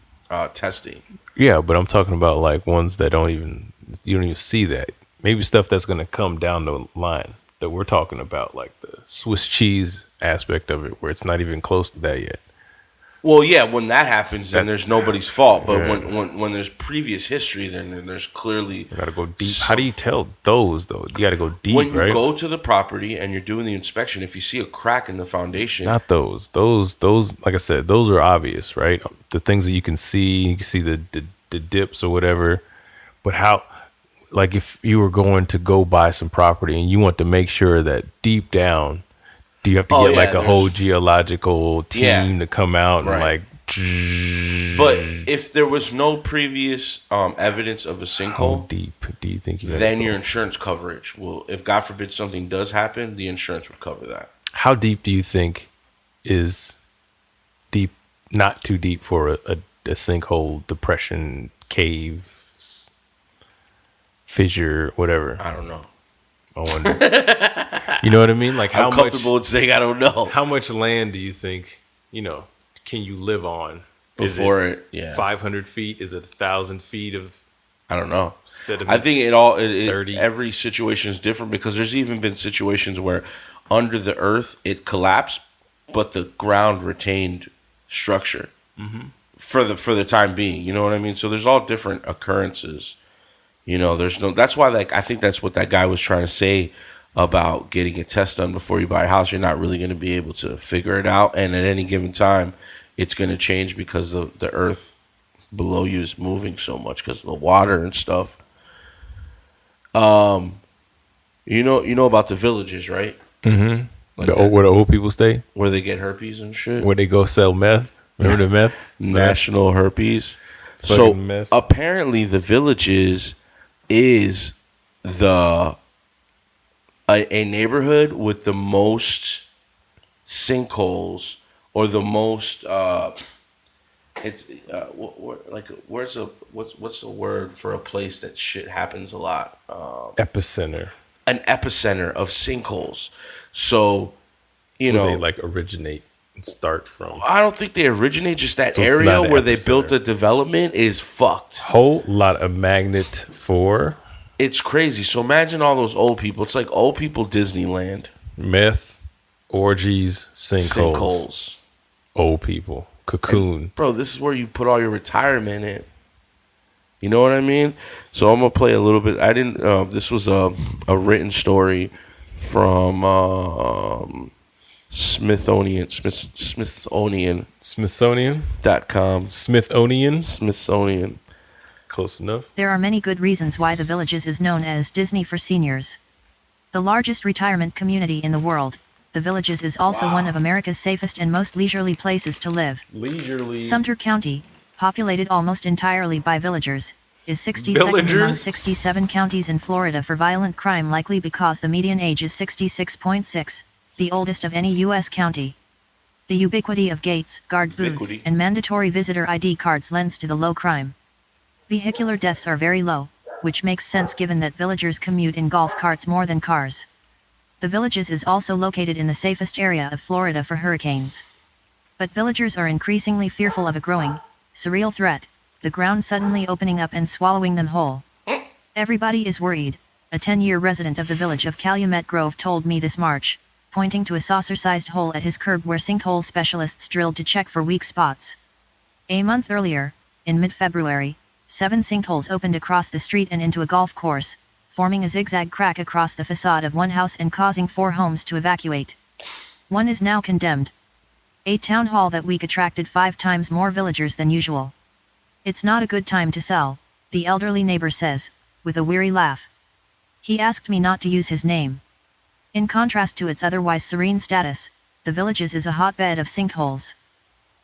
testing. Yeah, but I'm talking about like ones that you don't even see that. Maybe stuff that's going to come down the line that we're talking about, like the Swiss cheese aspect of it, where it's not even close to that yet. Well, yeah, when that happens, then there's nobody's fault. But when there's previous history, then there's clearly... You got to go deep. How do you tell those, though? You got to go deep, when you right? go to the property and you're doing the inspection, if you see a crack in the foundation... Not those. Those, like I said, those are obvious, right? The things that you can see the dips or whatever. But how... Like if you were going to go buy some property and you want to make sure that deep down... Do you have to get a whole geological team to come out and But if there was no previous evidence of a sinkhole, how deep do you think then your insurance coverage will, if God forbid something does happen, the insurance would cover that. How deep do you think is deep? Not too deep for a sinkhole, depression, cave, fissure, whatever. I don't know. I wonder. You know what I mean? Like how I'm comfortable with saying I don't know. How much land do you think, can you live on? Before is it 500 feet? Is it 1,000 feet of I don't know. sediment? I think every situation is different because there's even been situations where under the earth it collapsed, but the ground retained structure for the time being. You know what I mean? So there's all different occurrences. That's why I think that's what that guy was trying to say about getting a test done before you buy a house. You're not really going to be able to figure it out. And at any given time, it's going to change because the earth below you is moving so much because of the water and stuff. You know about the villages, right? Mm-hmm. Where the old people stay? Where they get herpes and shit? Where they go sell meth? Remember the meth? National herpes. So meth. Apparently the villages is a neighborhood with the most sinkholes or the most It's what's the word for a place that shit happens a lot? Epicenter. An epicenter of sinkholes. So, you know, they like originate and start from. I don't think they originate. Just that So it's area not an where they epicenter. built the development is fucked. Whole lot of magnet for It's crazy. So imagine all those old people. It's like old people Disneyland. meth, orgies, sinkholes. Sinkholes. Old people. Cocoon. Bro, this is where you put all your retirement in. You know what I mean? So I'm gonna play a little bit. I didn't. This was a written story from Smithsonian. Smithsonian.com. Smithsonian. Close enough. There are many good reasons why the Villages is known as Disney for seniors. The largest retirement community in the world, the Villages is also one of America's safest and most leisurely places to live. Leisurely. Sumter County, populated almost entirely by villagers, is 62nd among 67 counties in Florida for violent crime, likely because the median age is 66.6, the oldest of any U.S. county. The ubiquity of gates, guard booths, and mandatory visitor ID cards lends to the low crime. Vehicular deaths are very low, which makes sense given that villagers commute in golf carts more than cars. The Villages is also located in the safest area of Florida for hurricanes. But villagers are increasingly fearful of a growing, surreal threat, the ground suddenly opening up and swallowing them whole. Everybody is worried, a 10-year resident of the village of Calumet Grove told me this March, pointing to a saucer-sized hole at his curb where sinkhole specialists drilled to check for weak spots. A month earlier, in mid-February, 7 sinkholes opened across the street and into a golf course, forming a zigzag crack across the facade of one house and causing 4 homes to evacuate. One is now condemned. A town hall that week attracted 5 times more villagers than usual. It's not a good time to sell, the elderly neighbor says, with a weary laugh. He asked me not to use his name. In contrast to its otherwise serene status, the Villages is a hotbed of sinkholes.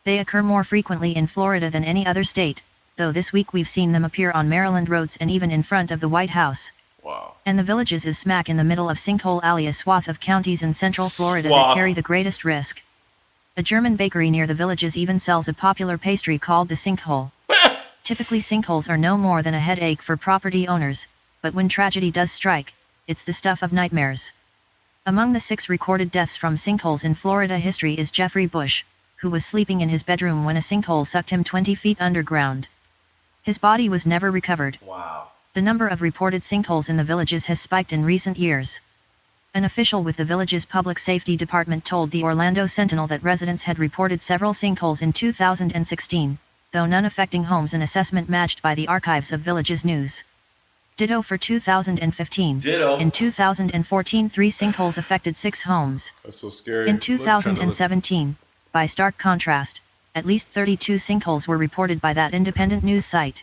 They occur more frequently in Florida than any other state, though this week we've seen them appear on Maryland roads and even in front of the White House. Wow. And the Villages is smack in the middle of Sinkhole Alley, a swath of counties in central Florida that carry the greatest risk. A German bakery near the Villages even sells a popular pastry called the Sinkhole. Typically sinkholes are no more than a headache for property owners, but when tragedy does strike, it's the stuff of nightmares. Among the 6 recorded deaths from sinkholes in Florida history is Jeffrey Bush, who was sleeping in his bedroom when a sinkhole sucked him 20 feet underground. His body was never recovered. Wow. The number of reported sinkholes in the Villages has spiked in recent years. An official with the Villages Public Safety Department told the Orlando Sentinel that residents had reported several sinkholes in 2016, though none affecting homes, an assessment matched by the archives of Villages News. Ditto for 2015. Ditto. In 2014, 3 sinkholes affected 6 homes. That's so scary. In 2017, by stark contrast, at least 32 sinkholes were reported by that independent news site.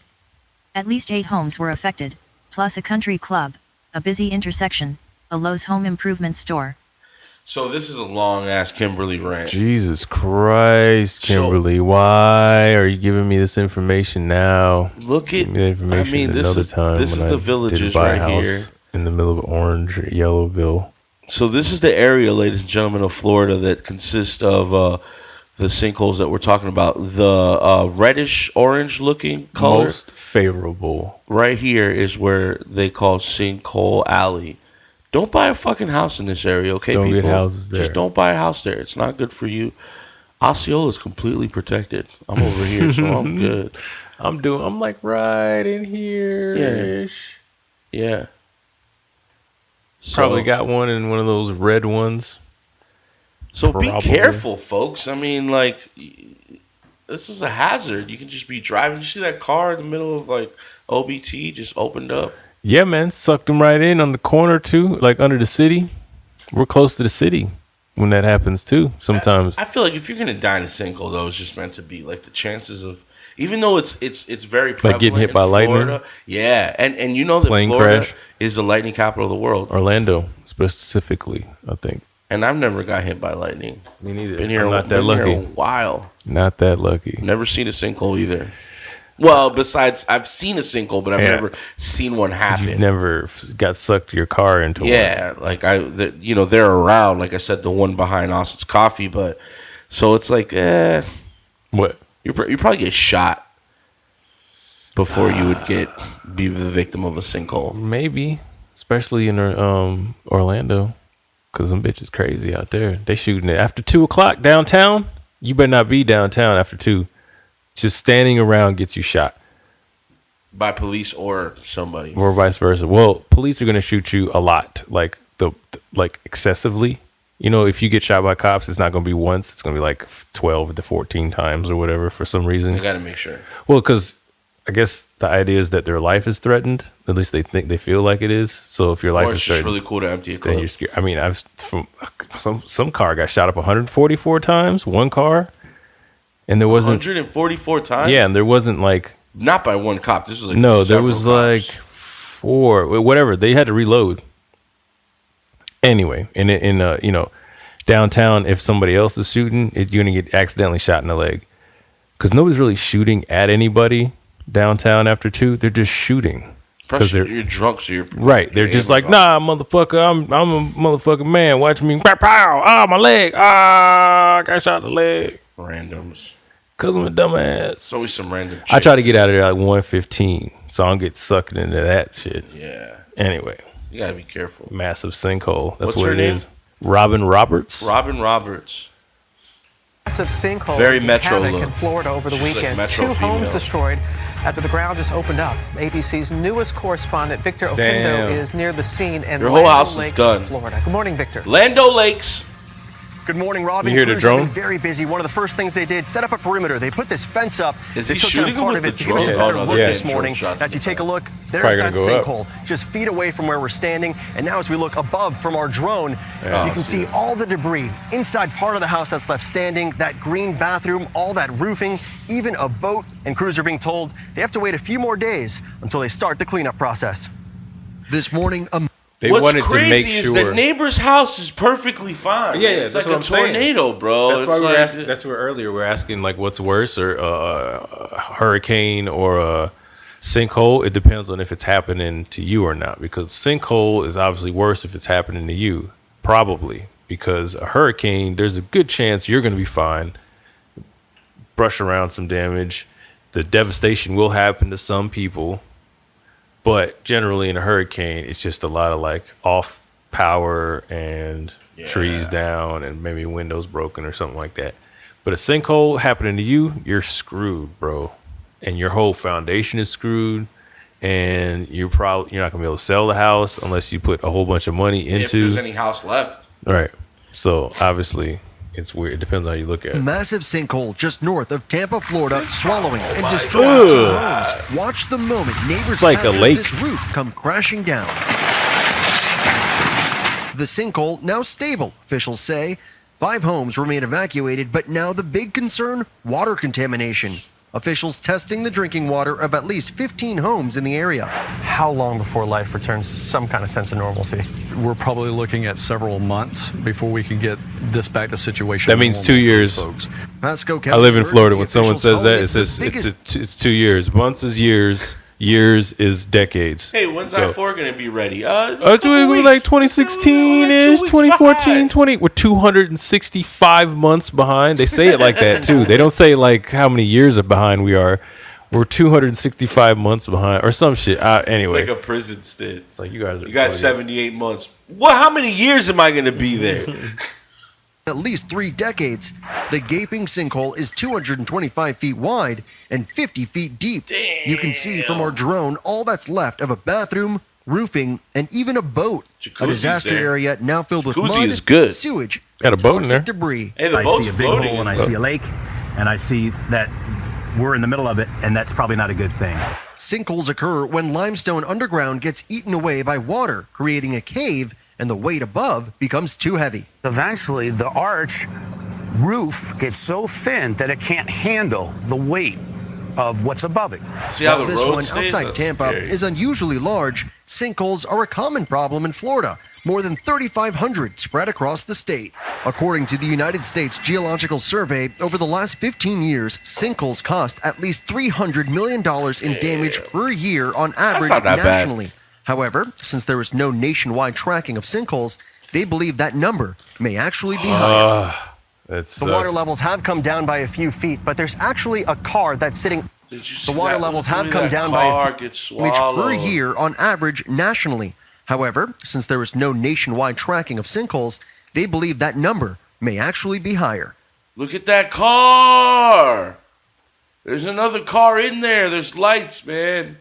At least 8 homes were affected, plus a country club, a busy intersection, a Lowe's home improvement store. So this is a long-ass Kimberly rant. Jesus Christ, Kimberly. Why are you giving me this information now? Look Give at, me the information I mean, this another is time this is when the I Villages didn't buy a right house here. in the middle of Orange or Yellowville. So this is the area, ladies and gentlemen, of Florida that consists of the sinkholes that we're talking about. The reddish orange looking color. Most favorable. Right here is where they call Sinkhole Alley. Don't buy a fucking house in this area, okay, Don't people? get houses there. Just don't buy a house there. It's not good for you. Osceola is completely protected. I'm over here, so I'm good. I'm like right in here. Yeah. Probably got one in one of those red ones. So Probably. be careful, folks. I mean, like, this is a hazard. You can just be driving. You see that car in the middle of, like, OBT just opened up? Yeah, man. Sucked them right in on the corner, too. Like, under the city. We're close to the city when that happens, too, sometimes. I feel like if you're going to die in a sinkhole, though, it's just meant to be. Like, the chances of... Even though it's very prevalent Like getting hit by Florida, lightning? Yeah. And you know that Plane Florida crash? is the lightning capital of the world. Orlando, specifically, I think. And I've never got hit by lightning. Me neither. Been here, I'm not that been lucky. Here a while. Not that lucky. Never seen a sinkhole either. Well, besides, I've seen a sinkhole, but I've never seen one happen. You've never got sucked your car into one. Yeah, like they're around. Like I said, the one behind Austin's Coffee, but so it's like, What? You probably get shot before you would be the victim of a sinkhole. Maybe, especially in Orlando, because them bitches crazy out there. They shooting it after 2:00 downtown. You better not be downtown after 2. Just standing around gets you shot by police or somebody, or vice versa. Well, police are gonna shoot you a lot, like excessively. You know, if you get shot by cops, it's not going to be once. It's going to be like 12 to 14 times or whatever for some reason. You got to make sure. Well, because I guess the idea is that their life is threatened. At least they feel like it is. So if your life is threatened, it's just really cool to empty a clip. Then you're scared. I mean, some car got shot up 144 times. One car, and there wasn't 144 times. Yeah, and there wasn't like not by one cop. This was like no, there was cops. like 4, whatever. They had to reload. Anyway, in downtown, if somebody else is shooting, you're gonna get accidentally shot in the leg, because nobody's really shooting at anybody downtown after 2. They're just shooting because you're drunk, so you're right. They're just like, nah, motherfucker, I'm a motherfucking man. Watch me, pow, pow, ah, my leg, I got shot in the leg. Randoms, cause I'm a dumbass. It's always some random. I try to get out of there at like 1:15, so I don't get sucked into that shit. Yeah. Anyway. You gotta be careful. Massive sinkhole. That's What's what her it name? is. Robin Roberts. Robin Roberts. Massive sinkhole. Very metro havoc look. in Florida over the She's weekend. like metro 2 homes female. destroyed after the ground just opened up. ABC's newest correspondent, Victor Damn. Oquendo, is near the scene in Your whole Lando house is Lakes, done. Florida. Good morning, Victor. Lando Lakes. Good morning, Robin. You hear the Crews have drone? been very busy. One of the first things they did, set up a perimeter. They put this fence up. Is they he took shooting down part him of with it the to give us a drone? better Oh, no, look they're this getting morning. drone shots As you take a look, there's probably that gonna go up. sinkhole, just feet away from where we're standing. And now as we look above from our drone, Yeah. you can see all the debris inside part of the house that's left standing, that green bathroom, all that roofing, even a boat. And crews are being told they have to wait a few more days until they start the cleanup process. This morning, They What's wanted crazy to make is sure. the neighbor's house is perfectly fine. Yeah, it's that's like what I'm saying. tornado, bro. That's It's why we were like- asking. That's where earlier we're asking like, what's worse, or a hurricane or a sinkhole? It depends on if it's happening to you or not. Because sinkhole is obviously worse if it's happening to you, probably. Because a hurricane, there's a good chance you're going to be fine. Brush around some damage. The devastation will happen to some people. But generally in a hurricane, it's just a lot of like off power and trees down and maybe windows broken or something like that. But a sinkhole happening to you, you're screwed, bro. And your whole foundation is screwed. And you're not gonna be able to sell the house unless you put a whole bunch of money if into. there's any house left. Right. So obviously it's weird. It depends on how you look at it. massive sinkhole just north of Tampa, Florida, swallowing and destroying 2 Ugh. homes. Watch the moment neighbors It's like a capture lake. this roof come crashing down. The sinkhole now stable, officials say. 5 homes remain evacuated, but now the big concern, water contamination. Officials testing the drinking water of at least 15 homes in the area. How long before life returns to some kind of sense of normalcy? We're probably looking at several months before we can get this back to situation. That means 2 years. Pasco I County live in Florida. When emergency someone officials says that, call it says the biggest it's 2 years. Months is years. Years is decades. Hey, when's So- I-4 going to be ready? We're like 2016-ish, 2014, 20. We're 265 months behind. They say it like that, too. They don't say, like, how many years behind we are. We're 265 months behind or some shit. Anyway. It's like a prison stint. It's like you guys are. You got 78 months. What? How many years am I going to be there? at least 3 decades. The gaping sinkhole is 225 feet wide and 50 feet deep. Damn. You can see from our drone all that's left of a bathroom, roofing, and even a boat. A disaster area now filled with Jacuzzi mud, is good. sewage, Got a and boat in there. toxic debris. Hey, the I boat's see a big floating. hole and I see a lake, and I see that we're in the middle of it, and that's probably not a good thing. Sinkholes occur when limestone underground gets eaten away by water, creating a cave, and the weight above becomes too heavy. Eventually, the arch roof gets so thin that it can't handle the weight of what's above it. While this one outside Tampa is unusually large, sinkholes are a common problem in Florida. More than 3,500 spread across the state. According to the United States Geological Survey, over the last 15 years, sinkholes cost at least $300 million in damage per year on average not that bad. nationally. However, since there is no nationwide tracking of sinkholes, they believe that number may actually be higher. The water levels have come down by a few feet, but there's actually a car that's sitting. The water levels have come down by a few feet per year on average nationally. However, since there is no nationwide tracking of sinkholes, they believe that number may actually be higher. Look at that car. There's another car in there. There's lights, man.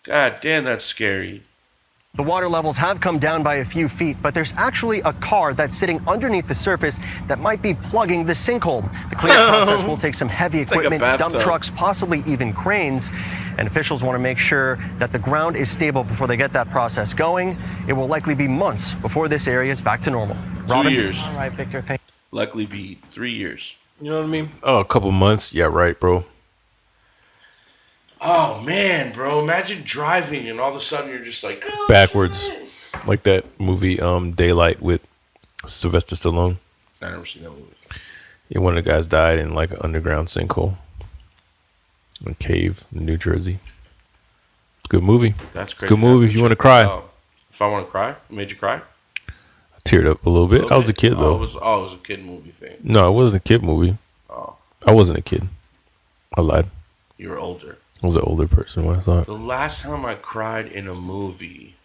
God damn, that's scary. The water levels have come down by a few feet, but there's actually a car that's sitting underneath the surface that might be plugging the sinkhole. The cleanup process will take some heavy equipment, dump trucks, possibly even cranes. And officials want to make sure that the ground is stable before they get that process going. It will likely be months before this area is back to normal. 2 years. All right, Victor, thank you. Likely be 3 years. You know what I mean? Oh, a couple months. Yeah, right, bro. Oh, man, bro. Imagine driving and all of a sudden you're just like... Oh, backwards. shit. Like that movie Daylight with Sylvester Stallone. I never seen that movie. Yeah, one of the guys died in like an underground sinkhole. In a cave in New Jersey. Good movie. That's crazy. Good movie if you want to cry. If I want to cry? It made you cry? I teared up a little bit. I was a kid, though. It was a kid movie thing. No, it wasn't a kid movie. Oh. I wasn't a kid. I lied. You were older. I was an older person when I saw it. The last time I cried in a movie.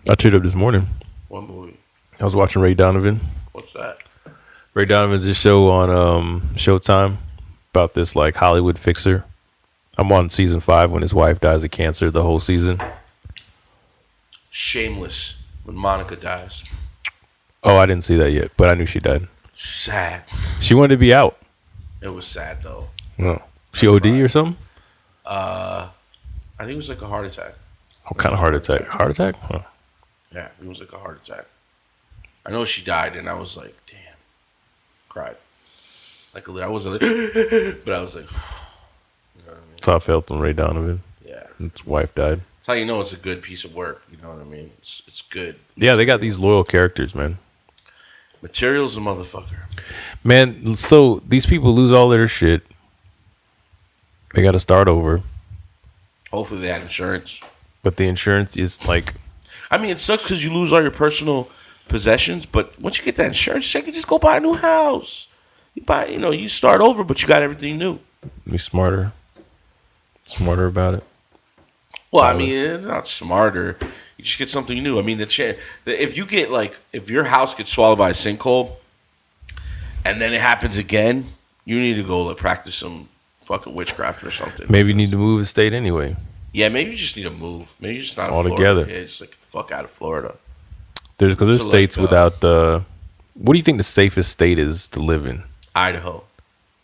I teared up this morning. What movie? I was watching Ray Donovan. What's that? Ray Donovan's this show on Showtime about this like Hollywood fixer. I'm on season 5 when his wife dies of cancer the whole season. Shameless when Monica dies. Oh, I didn't see that yet, but I knew she died. Sad. She wanted to be out. It was sad though. No. She OD or something? I think it was like a heart attack. What kind of heart attack? Heart attack? Huh. Yeah, it was like a heart attack. I know she died, and I was like, damn. Cried. Like, I wasn't like, but I was like, you know what I mean? That's how I felt on Ray Donovan. Yeah. His wife died. That's how you know it's a good piece of work. You know what I mean? It's good. Yeah, they got these loyal characters, man. Material's a motherfucker. Man, so these people lose all their shit. They got to start over. Hopefully they had insurance. But the insurance is like... I mean, it sucks because you lose all your personal possessions, but once you get that insurance check, you just go buy a new house. You buy, you start over, but you got everything new. Be smarter about it. Well, I mean, it's not smarter. You just get something new. I mean, if your house gets swallowed by a sinkhole, and then it happens again, you need to go practice some fucking witchcraft or something. Maybe you need to move the state anyway. Yeah, maybe you just need to move. Maybe you're just not all Florida. together. Yeah, just fuck out of Florida. There's states without the. What do you think the safest state is to live in? Idaho.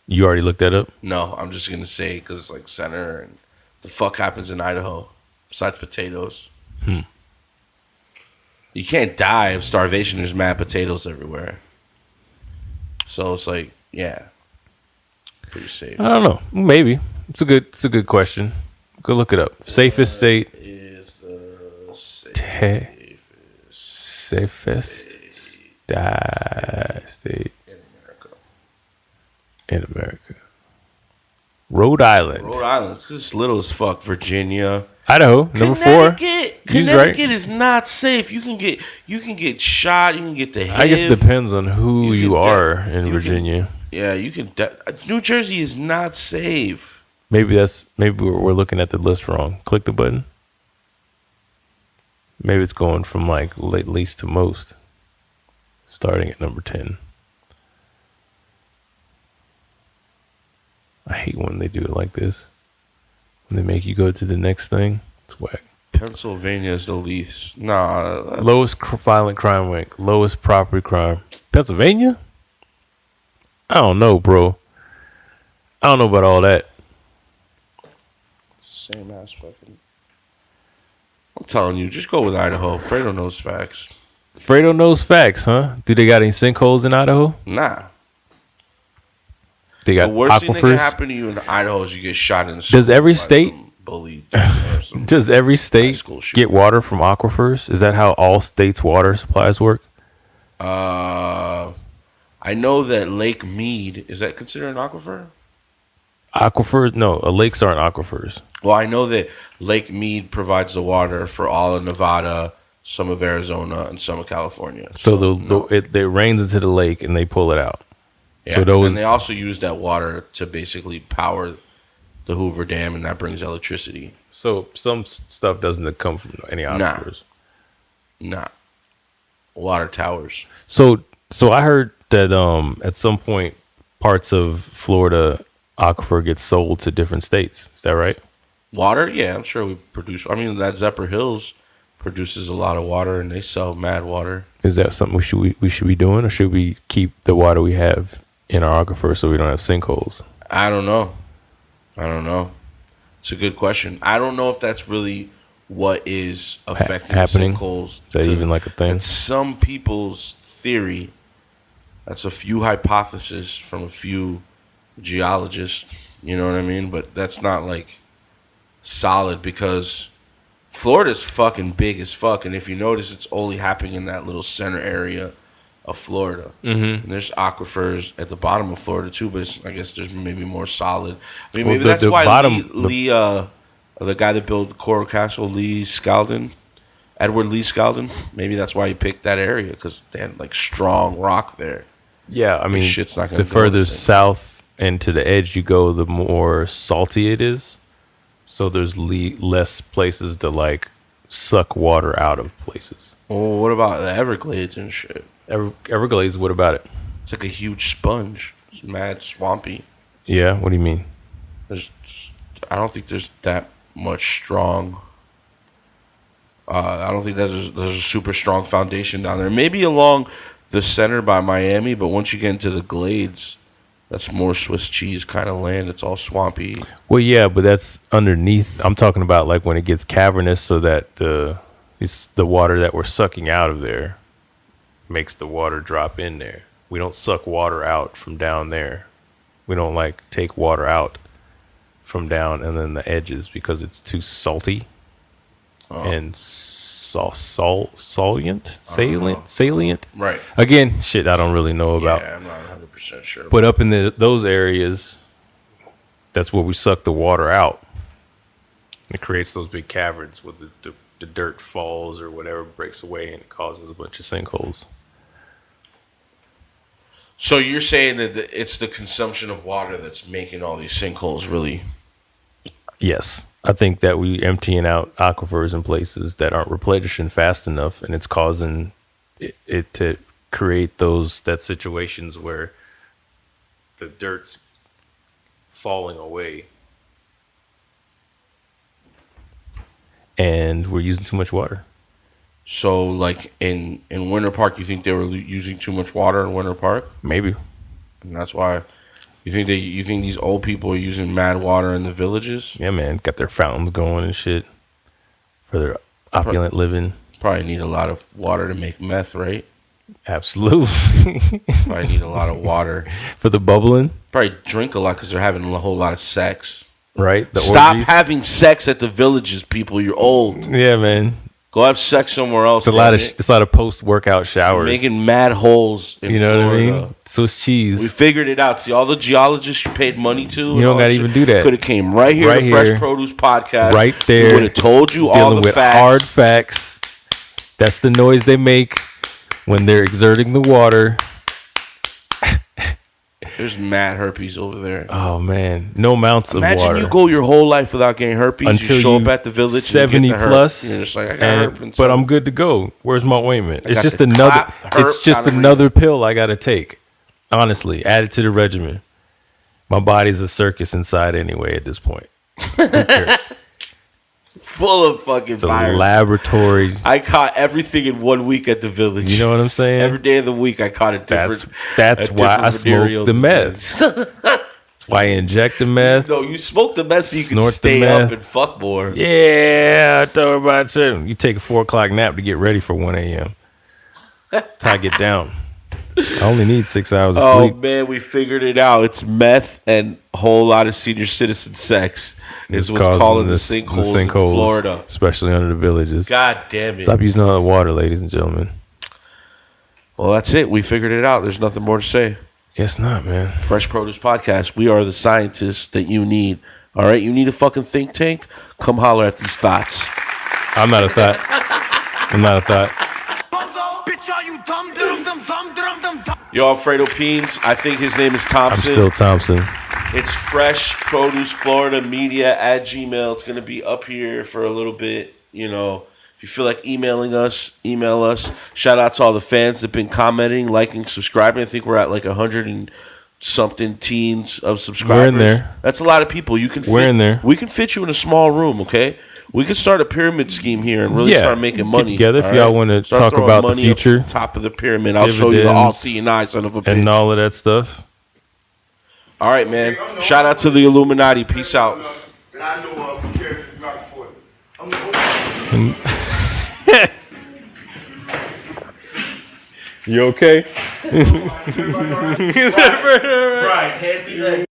You already looked that up? No, I'm just gonna say because it's like center and the fuck happens in Idaho besides potatoes. You can't die of starvation. There's mad potatoes everywhere. So it's like, yeah, pretty safe. I don't know. Maybe it's a good question. Go look it up. Safest state is the safest state in America. Rhode Island. Rhode Island. It's just little as fuck. Virginia. Idaho. Number 4. Connecticut is not safe. You can get shot. You can get the hit. I guess it depends on who you are in Virginia. You can. New Jersey is not safe. Maybe we're looking at the list wrong. Click the button. Maybe it's going from like least to most, starting at number 10. I hate when they do it like this. When they make you go to the next thing, it's whack. Pennsylvania is the least. Nah. Lowest violent crime rank. Lowest property crime. Pennsylvania? I don't know, bro. I don't know about all that. Same ass fucking. I'm telling you, just go with Idaho. Phraydoe knows facts. Phraydoe knows facts, huh? Do they got any sinkholes in Idaho? Nah. They got the worst thing that can aquifers. happen to you in Idaho is you get shot in the Does every state bully? Does every state get water from aquifers? Is that how all states' water supplies work? I know that Lake Mead, is that considered an aquifer? Aquifers? No, lakes aren't aquifers. Well, I know that Lake Mead provides the water for all of Nevada, some of Arizona, and some of California. So it rains into the lake and they pull it out. Yeah, So and they also use that water to basically power the Hoover Dam, and that brings electricity. So some stuff doesn't come from any aquifers. Nah. Water towers. So I heard that at some point parts of Florida aquifer gets sold to different states. Is that right? Water? Yeah, I'm sure we produce. I mean, that Zephyr Hills produces a lot of water, and they sell mad water. Is that something we should be doing, or should we keep the water we have in our aquifer so we don't have sinkholes? I don't know. It's a good question. I don't know if that's really what is affecting happening. Sinkholes. Is that even like a thing? It's some people's theory. That's a few hypotheses from a few geologists. You know what I mean? But that's not like solid, because Florida's fucking big as fuck, and if you notice, it's only happening in that little center area of Florida. And there's aquifers at the bottom of Florida too, but I guess there's maybe more solid. I mean, maybe that's why Lee, the guy that built Coral Castle, Edward Lee Skeldon, maybe that's why he picked that area, because they had like strong rock there. Yeah, I mean, shit's not gonna the further south and to the edge you go, the more salty it is. So there's less places to like suck water out of places. Oh, what about the Everglades and shit? Everglades, what about it? It's like a huge sponge. It's mad swampy. Yeah, what do you mean? I don't think there's that much strong. I don't think there's a super strong foundation down there. Maybe along the center by Miami, but once you get into the Glades, that's more Swiss cheese kind of land. It's all swampy. Well, yeah, but that's underneath. I'm talking about like when it gets cavernous, so that it's the water that we're sucking out of there makes the water drop in there. We don't suck water out from down there. We don't like take water out from down and then the edges, because it's too salty and salient. Right. Again, shit I don't really know about. Yeah, I'm not 100% sure. But up in those areas, that's where we suck the water out. It creates those big caverns where the dirt falls or whatever breaks away, and it causes a bunch of sinkholes. So you're saying that it's the consumption of water that's making all these sinkholes really? Yes. I think that we emptying out aquifers in places that aren't replenishing fast enough, and it's causing it to create that situations where the dirt's falling away and we're using too much water. So, like in Winter Park, you think they were using too much water in Winter Park? Maybe, and that's why you think these old people are using mad water in the villages. Yeah, man, got their fountains going and shit for their opulent living. Probably need a lot of water to make meth, right? Absolutely. Probably need a lot of water for the bubbling. Probably drink a lot because they're having a whole lot of sex. Right. Stop having sex at the villages, people. You're old. Yeah, man. Go have sex somewhere else. It's a lot of post-workout showers. Making mad holes in Florida. What I mean? Swiss cheese. We figured it out. See, all the geologists you paid money to. You don't got to even do that. Could have came right here to Fresh Produce Podcast. Right there. We would have told you all the with facts. Hard facts. That's the noise they make when they're exerting the water. There's mad herpes over there. Oh man, no amounts of water. Imagine you go your whole life without getting herpes. Until you show up at the village, 70 and you get the plus. You're just like, I got herpes. But I'm good to go. Where's my ointment? It's just another. It's just another pill I got to take. Honestly, add it to the regimen. My body's a circus inside anyway. At this point, full of fucking it's a virus. Laboratory. I caught everything in 1 week at the village. You know what I'm saying? Every day of the week, I caught a different. That's why I smoke the meth. That's why I inject the meth. No, you smoke the meth so you can stay up and fuck more. Yeah, I thought about it. You take a 4 o'clock nap to get ready for 1 a.m. That's how I get down. I only need 6 hours of sleep. Oh man, we figured it out. It's meth and a whole lot of senior citizen sex. Is what's calling the sinkholes in Florida, especially under the villages. God damn it! Stop using all the water, ladies and gentlemen. Well, that's it. We figured it out. There's nothing more to say. Guess not, man. Fresh Produce Podcast. We are the scientists that you need. All right, you need a fucking think tank? Come holler at these thoughts. I'm not a thought. I'm not a thought. Yo, I'm Phraydoe Peans. I think his name is Thompson. I'm still Thompson. It's Fresh Produce Florida Media at Gmail. It's going to be up here for a little bit. You know, if you feel like emailing us, email us. Shout out to all the fans that have been commenting, liking, subscribing. I think we're at like 100 and something teens of subscribers. We're in there. That's a lot of people. We're in there. We can fit you in a small room, okay? We can start a pyramid scheme here and really start making money. Get together if y'all want to talk about the future. Up the top of the pyramid. I'll show you the all seeing eye, son of a bitch. And all of that stuff. All right, man. Shout out to the Illuminati. Peace out. You okay? Right, hand me that.